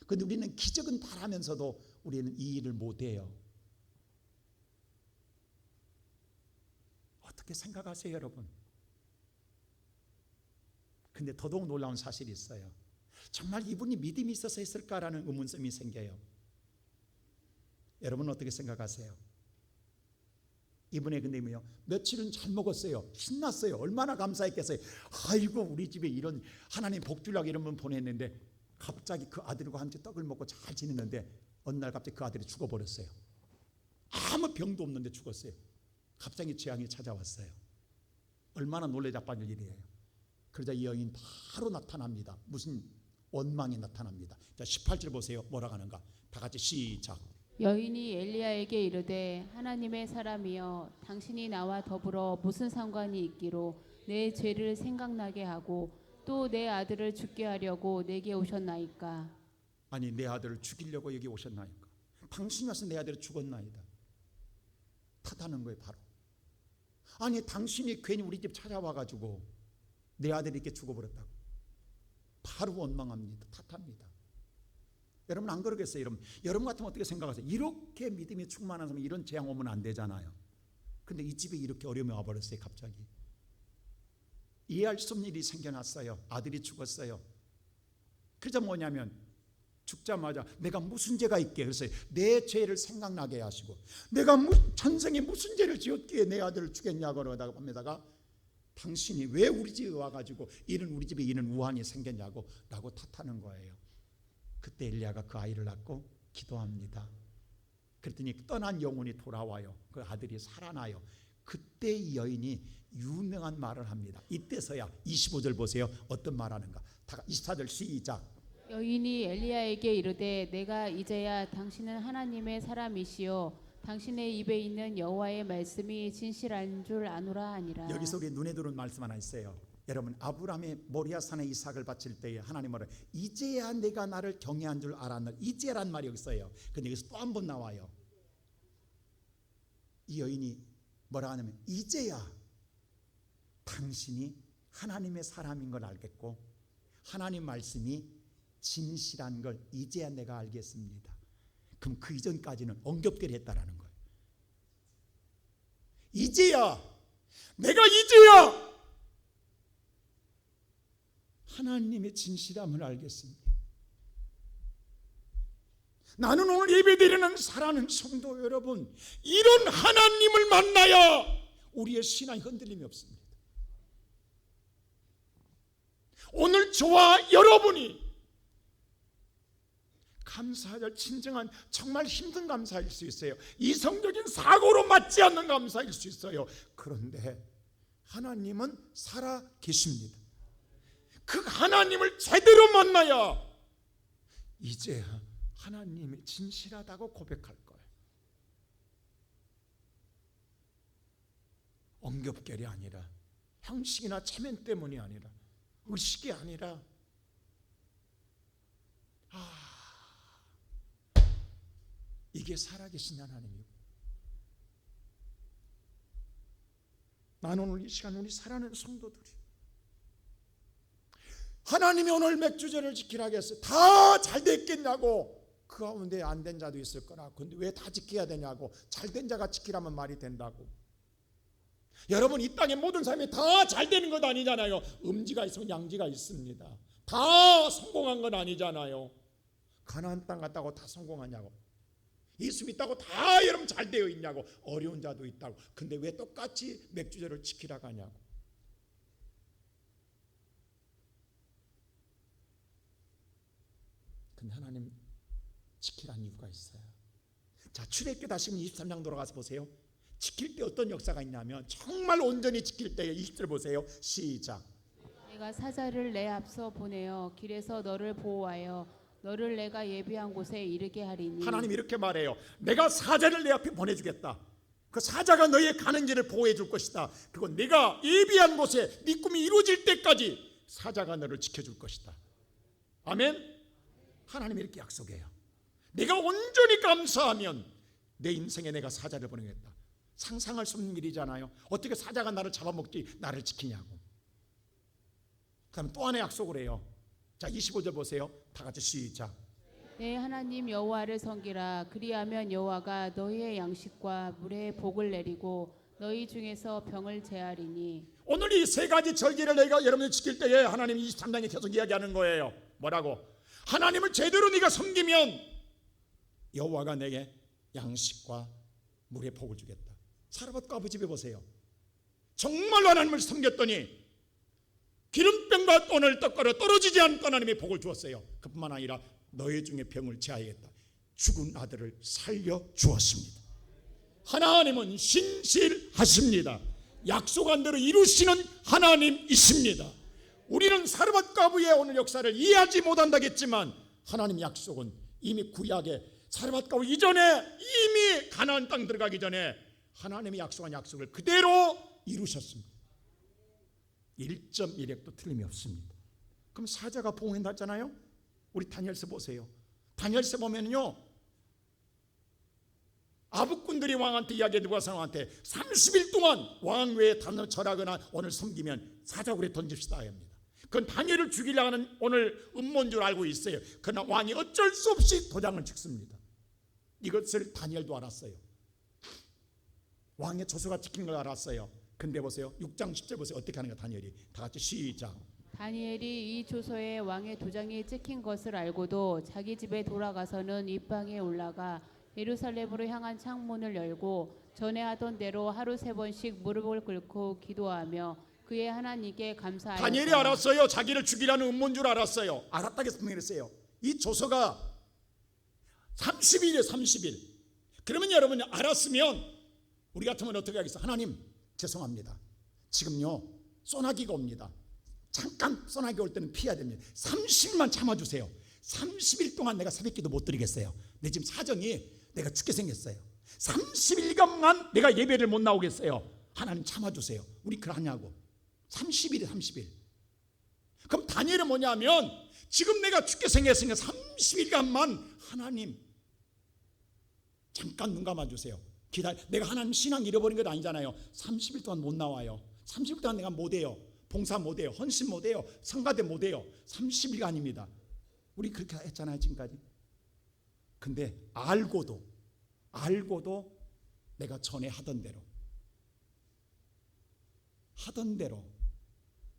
근데 우리는 기적은 바라면서도 우리는 이 일을 못해요. 어떻게 생각하세요, 여러분? 근데 더더욱 놀라운 사실이 있어요. 정말 이분이 믿음이 있어서 했을까라는 의문점이 생겨요. 여러분 어떻게 생각하세요? 이분의 근데 뭐요? 며칠은 잘 먹었어요. 신났어요. 얼마나 감사했겠어요. 아이고, 우리 집에 이런 하나님 복 주려고 이런 분 보냈는데 갑자기 그 아들과 함께 떡을 먹고 잘 지냈는데 어느 날 갑자기 그 아들이 죽어버렸어요. 아무 병도 없는데 죽었어요. 갑자기 재앙이 찾아왔어요. 얼마나 놀래 자빠질 일이에요. 그러자 이 여인 바로 나타납니다. 무슨 원망이 나타납니다. 자, 18절 보세요. 뭐라고 하는가? 다 같이 시작. 여인이 엘리야에게 이르되 하나님의 사람이여 당신이 나와 더불어 무슨 상관이 있기로 내 죄를 생각나게 하고 또 내 아들을 죽게 하려고 내게 오셨나이까. 아니, 내 아들을 죽이려고 여기 오셨나이까. 당신이 와서 내 아들을 죽었나이다. 탓하는 거예요. 바로. 아니, 당신이 괜히 우리 집 찾아와가지고 내 아들이 이렇게 죽어버렸다고. 바로 원망합니다. 탓합니다. 여러분 안 그러겠어요? 여러분 같으면 어떻게 생각하세요? 이렇게 믿음이 충만한 사람이 이런 재앙 오면 안 되잖아요. 근데 이 집에 이렇게 어려움이 와버렸어요. 갑자기 이해할 수 없는 일이 생겨났어요. 아들이 죽었어요. 그래서 뭐냐면 죽자마자 내가 무슨 죄가 있게, 그래서 내 죄를 생각나게 하시고 내가 전생에 무슨 죄를 지었기에 내 아들을 죽였냐고 하다가 당신이 왜 우리 집에 와가지고 우리 집에 이런 우환이 생겼냐고 라고 탓하는 거예요. 그때 엘리야가 그 아이를 낳고 기도합니다. 그랬더니 떠난 영혼이 돌아와요. 그 아들이 살아나요. 그때 이 여인이 유명한 말을 합니다. 이때서야 25절 보세요. 어떤 말하는가? 24절 시작. 여인이 엘리야에게 이르되 내가 이제야 당신은 하나님의 사람이시요 당신의 입에 있는 여호와의 말씀이 진실한 줄 아노라 하니라. 여기서 우리 눈에 들어온 말씀 하나 있어요. 여러분, 아브라함이 모리아산에 이삭을 바칠 때에 하나님 말을 이제야 내가 나를 경외한 줄 알았느라. 이제란 말이 여기 있어요. 근데 여기서 또 한 번 나와요. 이 여인이 뭐라 하냐면 이제야 당신이 하나님의 사람인 걸 알겠고 하나님 말씀이 진실한 걸 이제야 내가 알겠습니다. 그럼 그 이전까지는 엉겹결이 했다라는 거예요. 내가 이제야 하나님의 진실함을 알겠습니다. 나는 오늘 예배드리는 사랑하는 성도 여러분, 이런 하나님을 만나야 우리의 신앙이 흔들림이 없습니다. 오늘 저와 여러분이 감사할 진정한 정말 힘든 감사일 수 있어요. 이성적인 사고로 맞지 않는 감사일 수 있어요. 그런데 하나님은 살아 계십니다. 그 하나님을 제대로 만나야 이제 하나님이 진실하다고 고백할 거예요. 엉겹결이 아니라, 형식이나 체면 때문이 아니라, 의식이 아니라, 이게 살아계신 하나님이고, 나는 오늘 이 시간 우리 사랑하는 성도들이 하나님이 오늘 맥주제를 지키라고 했어요. 다 잘 됐겠냐고. 그 가운데 안 된 자도 있을 거라. 근데 왜 다 지켜야 되냐고. 잘된 자가 지키라면 말이 된다고. 여러분, 이 땅의 모든 사람이 다 잘 되는 것 아니잖아요. 음지가 있으면 양지가 있습니다. 다 성공한 건 아니잖아요. 가나안 땅 갔다고 다 성공하냐고. 예수 믿다고 다 여러분 잘 되어 있냐고. 어려운 자도 있다고. 근데 왜 똑같이 맥주제를 지키라고 하냐고. 근데 하나님 지키란 이유가 있어요. 자, 출애굽기 다시 23장 돌아가서 보세요. 지킬 때 어떤 역사가 있냐면, 정말 온전히 지킬 때 20절 보세요. 시작. 내가 사자를 내 앞서 보내어 길에서 너를 보호하여 너를 내가 예비한 곳에 이르게 하리니. 하나님 이렇게 말해요. 내가 사자를 내 앞에 보내주겠다. 그 사자가 너의 가는 길을 보호해 줄 것이다. 그리고 내가 예비한 곳에 네 꿈이 이루어질 때까지 사자가 너를 지켜줄 것이다. 아멘. 하나님이 이렇게 약속해요. 내가 온전히 감사하면 내 인생에 내가 사자를 보내겠다. 상상할 수 없는 일이잖아요. 어떻게 사자가 나를 잡아먹지 나를 지키냐고. 그 다음에 또 하나 약속을 해요. 자, 25절 보세요. 다 같이 시작. 내 하나님 여호와를 섬기라. 그리하면 여호와가 너희의 양식과 물의 복을 내리고 너희 중에서 병을 제하리니. 오늘 이 세 가지 절기를 내가 여러분이 지킬 때에 하나님이 23장에 계속 이야기하는 거예요. 뭐라고? 하나님을 제대로 네가 섬기면 여호와가 내게 양식과 물의 복을 주겠다. 사르밧과 아버지 집에 보세요. 정말 하나님을 섬겼더니 기름병과 오늘 떡가루 떨어지지 않고 하나님의 복을 주었어요. 그뿐만 아니라 너희 중에 병을 제하겠다. 죽은 아들을 살려 주었습니다. 하나님은 신실하십니다. 약속한 대로 이루시는 하나님이십니다. 우리는 사르밧과 아부의 오늘 역사를 이해하지 못한다겠지만 하나님 약속은 이미 구약에 사르밧과 아부 이전에 이미 가나안 땅 들어가기 전에 하나님이 약속한 약속을 그대로 이루셨습니다. 1.1획도 틀림이 없습니다. 그럼 사자가 봉헌했잖아요. 우리 다니엘서 보세요. 다니엘서 보면요, 아부꾼들이 왕한테 이야기해주고 왕한테 30일 동안 왕 외에 다른 절하거나 오늘 섬기면 사자굴에 던집시다 합니다. 그건 다니엘을 죽이려고 하는 오늘 음모인 줄 알고 있어요. 그러나 왕이 어쩔 수 없이 도장을 찍습니다. 이것을 다니엘도 알았어요. 왕의 조서가 찍힌 걸 알았어요. 근데 보세요. 6장 10절 보세요. 어떻게 하는 거 다니엘이. 다 같이 시작. 다니엘이 이 조서에 왕의 도장이 찍힌 것을 알고도 자기 집에 돌아가서는 입방에 올라가 예루살렘으로 향한 창문을 열고 전에 하던 대로 하루 3번씩 무릎을 꿇고 기도하며 그의 하나님께 감사하였다. 다니엘이 알았어요. 자기를 죽이라는 음모인 줄 알았어요. 알았다고 분명했어요. 이 조서가 30일이에요. 30일. 그러면 여러분 알았으면 우리 같으면 어떻게 하겠어요? 하나님 죄송합니다. 지금요 소나기가 옵니다. 잠깐 소나기 올 때는 피해야 됩니다. 30일만 참아주세요. 30일 동안 내가 새벽기도 못 드리겠어요. 내 지금 사정이 내가 죽게 생겼어요. 30일간만 내가 예배를 못 나오겠어요. 하나님 참아주세요. 우리 그러냐고. 30일이 30일. 그럼 다니엘은 뭐냐면 지금 내가 죽게 생겼으니까 30일간만 하나님 잠깐 눈 감아주세요. 내가 하나님 신앙 잃어버린 건 아니잖아요. 30일 동안 못 나와요. 30일 동안 내가 못해요. 봉사 못해요. 헌신 못해요. 성가대 못해요. 30일간입니다. 우리 그렇게 했잖아요 지금까지. 근데 알고도 내가 전에 하던 대로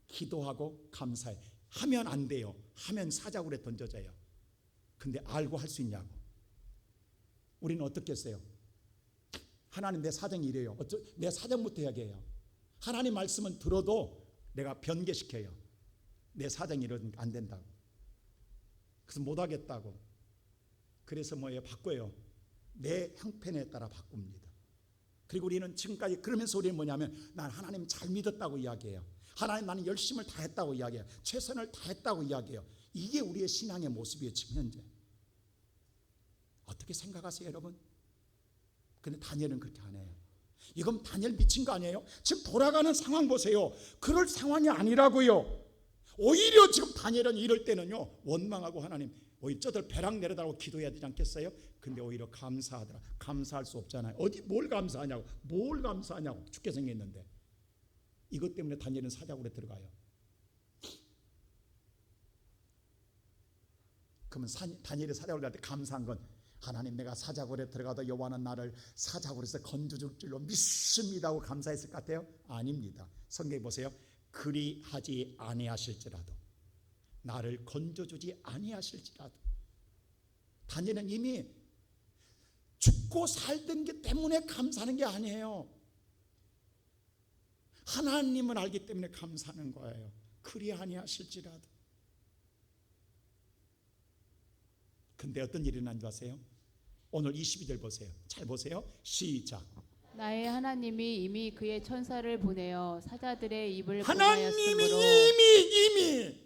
기도하고 감사해. 하면 안 돼요. 하면 사자굴에 던져져요. 근데 알고 할 수 있냐고. 우리는 어떻게 했어요? 하나님 내 사정이 이래요. 내 사정부터 이야기해요. 하나님 말씀은 들어도 내가 변개시켜요. 내 사정이 이러니까 안 된다고. 그래서 못하겠다고. 그래서 뭐예요? 바꿔요. 내 형편에 따라 바꿉니다. 그리고 우리는 지금까지 그러면서 우리는 뭐냐면 난 하나님 잘 믿었다고 이야기해요. 하나님 나는 열심을 다했다고 이야기해요. 최선을 다했다고 이야기해요. 이게 우리의 신앙의 모습이에요. 지금 현재. 어떻게 생각하세요 여러분? 근데 다니엘은 그렇게 안 해요. 이건 다니엘 미친 거 아니에요? 지금 돌아가는 상황 보세요. 그럴 상황이 아니라고요. 오히려 지금 다니엘은 이럴 때는요 원망하고 하나님 오히려 저들 배락 내려달라고 기도해야 되지 않겠어요? 근데 오히려 감사하더라. 감사할 수 없잖아요. 어디 뭘 감사하냐고. 뭘 감사하냐고. 죽게 생겼는데. 이것 때문에 다니엘은 사자굴에 들어가요. 그러면 다니엘이 사자굴에 갈 때 감사한 건 하나님 내가 사자굴에 들어가도 여호와는 나를 사자굴에서 건져줄 줄로 믿습니다 하고 감사했을 것 같아요? 아닙니다. 성경에 보세요. 그리하지 아니하실지라도 나를 건져주지 아니하실지라도. 다니엘은 이미 죽고 살던 게 때문에 감사하는 게 아니에요. 하나님을 알기 때문에 감사하는 거예요. 그리 아니하실지라도. 근데 어떤 일이 일어난지 아세요? 오늘 22절 보세요. 잘 보세요. 시작. 나의 하나님이 이미 그의 천사를 보내어 사자들의 입을 하나님이 봉하였으므로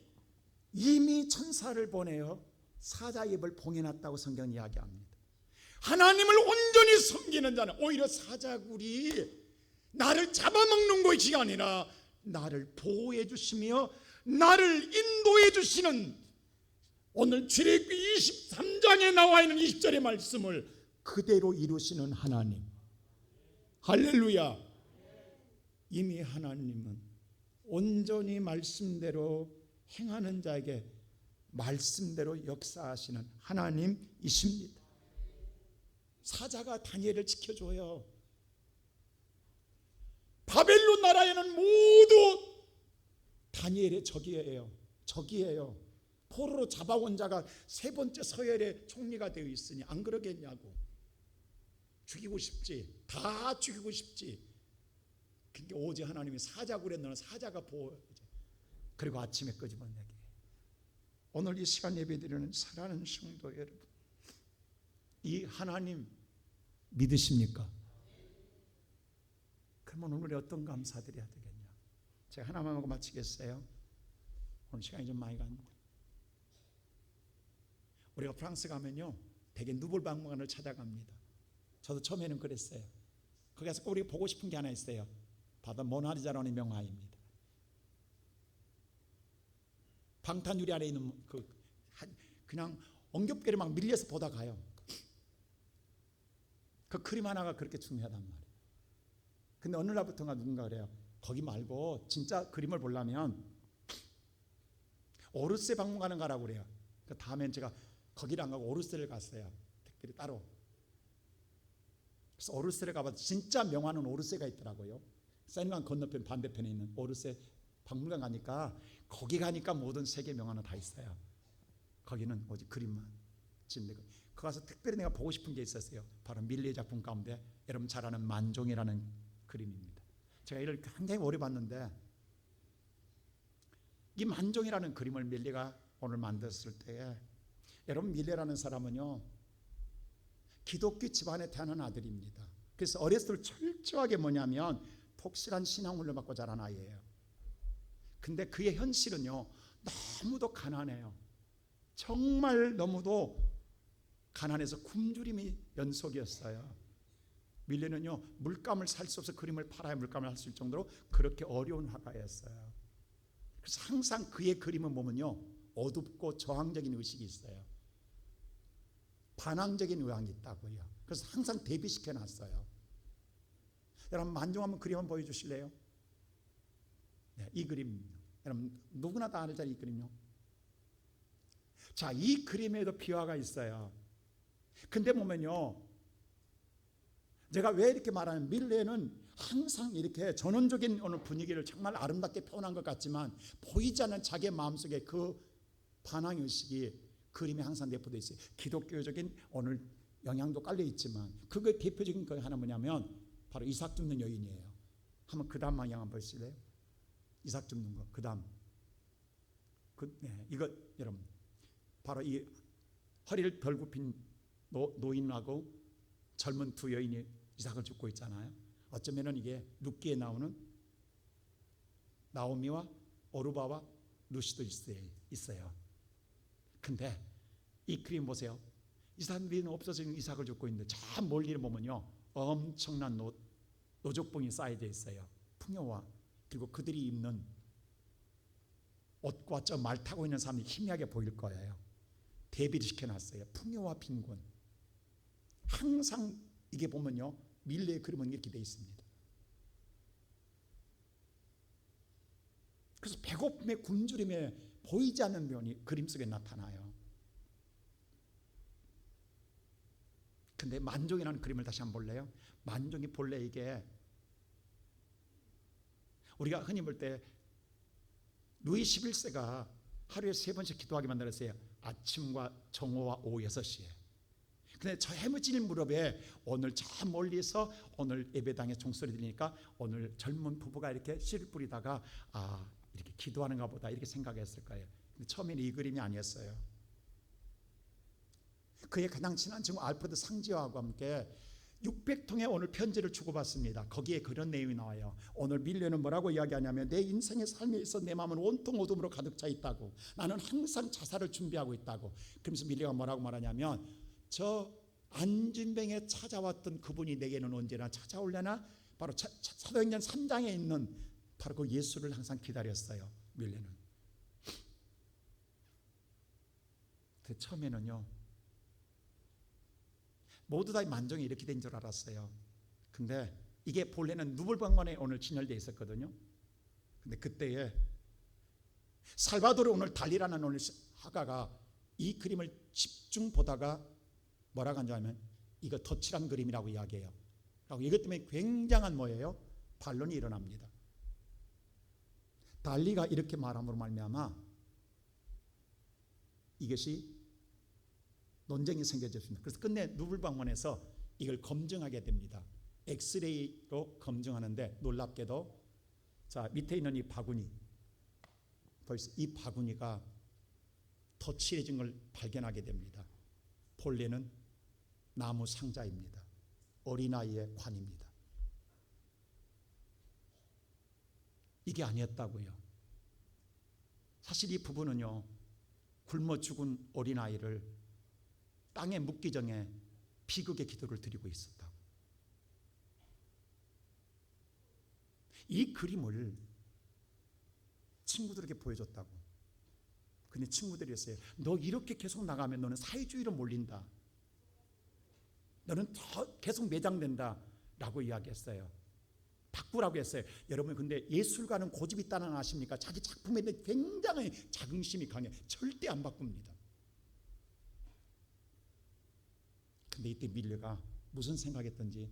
이미 천사를 보내어 사자 입을 봉해놨다고 성경은 이야기합니다. 하나님을 온전히 섬기는 자는 오히려 사자굴이 나를 잡아먹는 것이 아니라 나를 보호해 주시며 나를 인도해 주시는, 오늘 출애굽기 23장에 나와 있는 20절의 말씀을 그대로 이루시는 하나님. 할렐루야. 이미 하나님은 온전히 말씀대로 행하는 자에게 말씀대로 역사하시는 하나님이십니다. 사자가 다니엘을 지켜줘요. 바벨론 나라에는 모두 다니엘의 적이에요. 포로로 잡아온 자가 세 번째 서열의 총리가 되어 있으니 안 그러겠냐고. 죽이고 싶지. 다 죽이고 싶지. 그게 오직 하나님이 사자굴에 넣는 사자가 보호해. 그리고 아침에 끄집어내게. 오늘 이 시간 예배드리는 사랑하는 성도 여러분, 이 하나님 믿으십니까? 그러면 오늘 어떤 감사드려야 되겠냐? 제가 하나만 하고 마치겠어요. 오늘 시간이 좀 많이 갔는데, 우리가 프랑스 가면요 되게 누볼 박물관을 찾아갑니다. 저도 처음에는 그랬어요. 거기 가서 꼭 우리가 보고 싶은 게 하나 있어요. 바로 모나리자라는 명화입니다. 방탄유리 안에 있는 그냥 엉겹결에 막 밀려서 보다 가요. 그 그림 하나가 그렇게 중요하단 말이에요. 근데 어느 날부터가 누군가 그래요. 거기 말고 진짜 그림을 보려면 오르세 박물관을 가라고 그래요. 그 다음엔 제가 거기를 안 가고 오르세를 갔어요. 특별히 따로. 그래서 오르세를 가봐도 진짜 명화는 오르세가 있더라고요. 세인강 건너편 반대편에 있는 오르세 박물관 가니까, 거기 가니까 모든 세계 명화는 다 있어요. 거기는 오직 그림만. 거기 가서 특별히 내가 보고 싶은 게 있었어요. 바로 밀리의 작품 가운데 여러분 잘 아는 만종이라는 그림입니다. 제가 이걸 굉장히 오래 봤는데, 이 만종이라는 그림을 밀리가 오늘 만들었을 때에, 여러분 밀리라는 사람은요 기독교 집안에 태어난 아들입니다. 그래서 어렸을 때 철저하게 뭐냐면 독실한 신앙훈련을 받고 자란 아이예요. 근데 그의 현실은요 너무도 가난해요. 정말 너무도 가난해서 굶주림이 연속이었어요. 밀리는요 물감을 살 수 없어 그림을 팔아야 물감을 할 수 있을 정도로 그렇게 어려운 화가였어요. 그래서 항상 그의 그림을 보면요 어둡고 저항적인 의식이 있어요. 반항적인 의향이 있다고요. 그래서 항상 대비시켜 놨어요. 여러분 만종 한번 그림 한번 보여주실래요? 네, 이 그림 여러분 누구나 다 알잖아요. 이 그림요. 자, 이 그림에도 비화가 있어요. 근데 보면요 제가 왜 이렇게 말하냐면, 밀레는 항상 이렇게 전원적인 오늘 분위기를 정말 아름답게 표현한 것 같지만 보이지 않는 자기의 마음속에 그 반항의식이 그림에 항상 내포되어 있어요. 기독교적인 오늘 영향도 깔려 있지만 그거의 대표적인 거 하나 뭐냐면 바로 이삭 줍는 여인이에요. 한번 그 다음 방향 한번 보실래요? 이삭 줍는 거. 그 다음. 이거 여러분 바로 이 허리를 덜 굽힌 노인하고 젊은 두 여인이 이삭을 줍고 있잖아요. 어쩌면은 이게 룻기에 나오는 나오미와 오르바와 루시도 있어요. 근데 이 그림 보세요. 이 사람들이 없어진 이삭을 줍고 있는데 저 멀리를 보면요 엄청난 노족봉이 쌓여져 있어요. 풍요와 그리고 그들이 입는 옷과 저 말 타고 있는 사람이 희미하게 보일 거예요. 대비를 시켜놨어요. 풍요와 빈곤. 항상 이게 보면요 밀레의 그림은 이렇게 돼 있습니다. 그래서 배고픔에 굶주림에 보이지 않는 면이 그림 속에 나타나요. 근데 만종이라는 그림을 다시 한번 볼래요? 만종이 본래 이게 우리가 흔히 볼 때 루이 11세가 하루에 3번씩 기도하게 만들었어요. 아침과 정오와 오후 6시에. 근데 저 해무질 무렵에 오늘 저 멀리서 오늘 예배당에 종소리 들리니까 오늘 젊은 부부가 이렇게 씨를 뿌리다가 이렇게 기도하는가 보다 이렇게 생각했을 거예요. 근데 처음에는 이 그림이 아니었어요. 그의 가장 친한 친구 알프레드 상지와하고 함께 600통의 오늘 편지를 주고받습니다. 거기에 그런 내용이 나와요. 오늘 밀레는 뭐라고 이야기하냐면 내 인생의 삶에 있어 내 마음은 온통 어둠으로 가득 차 있다고. 나는 항상 자살을 준비하고 있다고. 그러면서 밀레가 뭐라고 말하냐면 저 안진뱅에 찾아왔던 그분이 내게는 언제나 찾아올려나 바로 사도행전 3장에 있는 바로 그 예수를 항상 기다렸어요. 밀레는. 그 처음에는요 모두 다 만종이 이렇게 된 줄 알았어요. 근데 이게 본래는 누블방만에 오늘 진열되어 있었거든요. 근데 그때에 살바도르 오늘 달리라는 오늘 화가가 이 그림을 집중 보다가 뭐라고 한줄 알면 이거 덧칠한 그림이라고 이야기해요. 그리고 이것 때문에 굉장한 뭐예요? 반론이 일어납니다. 달리가 이렇게 말함으로 말미암아 이것이 논쟁이 생겨졌습니다. 그래서 끝내 루블 박물관에서 이걸 검증하게 됩니다. 엑스레이로 검증하는데 놀랍게도 자 밑에 있는 이 바구니 벌써 이 바구니가 더 칠해진 걸 발견하게 됩니다. 본래는 나무 상자입니다. 어린아이의 관입니다. 이게 아니었다고요. 사실 이 부부는요 굶어 죽은 어린아이를 땅에 묻기 전에 비극의 기도를 드리고 있었다. 이 그림을 친구들에게 보여줬다고. 근데 친구들이 했어요. 너 이렇게 계속 나가면 너는 사회주의로 몰린다. 너는 더 계속 매장된다 라고 이야기했어요. 바꾸라고 했어요. 여러분 근데 예술가는 고집이 있다는 거 아십니까? 자기 작품에 대해 굉장히 자긍심이 강해. 절대 안 바꿉니다. 근데 이때 밀레가 무슨 생각했던지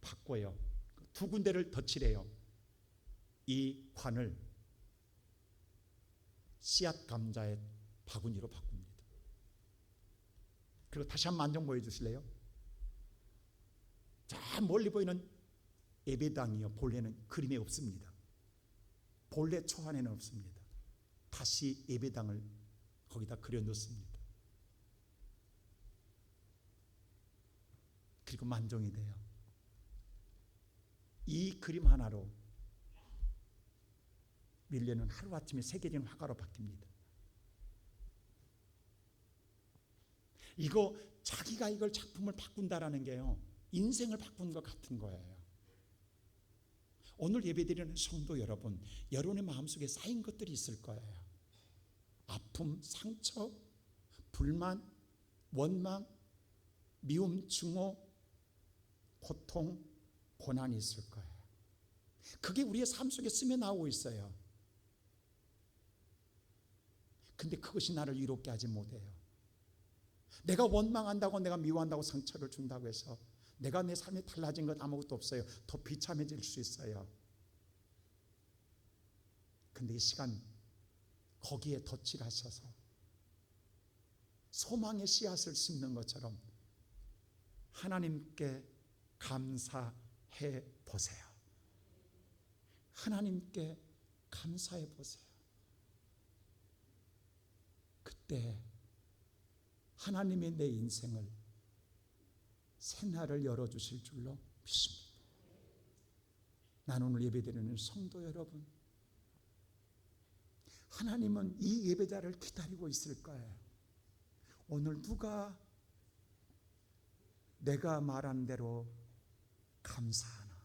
바꿔요. 두 군데를 덧칠해요. 이 관을 씨앗 감자의 바구니로 바꿉니다. 그리고 다시 한번 만종 보여주실래요? 저 멀리 보이는 예배당이요 본래는 그림에 없습니다. 본래 초안에는 없습니다. 다시 예배당을 거기다 그려 놓습니다. 그리고 만종이 돼요. 이 그림 하나로 밀레는 하루아침에 세계적인 화가로 바뀝니다. 이거 자기가 이걸 작품을 바꾼다라는 게요 인생을 바꾼 것 같은 거예요. 오늘 예배드리는 성도 여러분, 여러분의 마음속에 쌓인 것들이 있을 거예요. 아픔, 상처, 불만, 원망, 미움, 증오, 고통, 고난이 있을 거예요. 그게 우리의 삶 속에 스며 나오고 있어요. 근데 그것이 나를 이롭게 하지 못해요. 내가 원망한다고 내가 미워한다고 상처를 준다고 해서 내가 내 삶에 달라진 것 아무것도 없어요. 더 비참해질 수 있어요. 근데 이 시간 거기에 덧칠하셔서 소망의 씨앗을 심는 것처럼 하나님께 감사해 보세요. 하나님께 감사해 보세요. 그때 하나님이 내 인생을 새날을 열어주실 줄로 믿습니다. 나는 오늘 예배드리는 성도 여러분, 하나님은 이 예배자를 기다리고 있을 거예요. 오늘 누가 내가 말한 대로 감사하나?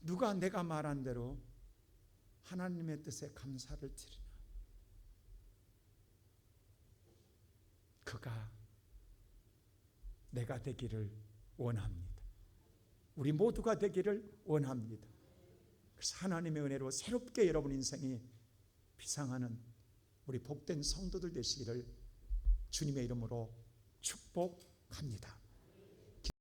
누가 내가 말한 대로 하나님의 뜻에 감사를 드리나? 그가 내가 되기를 원합니다. 우리 모두가 되기를 원합니다. 그래서 하나님의 은혜로 새롭게 여러분 인생이 비상하는 우리 복된 성도들 되시기를 주님의 이름으로 축복합니다.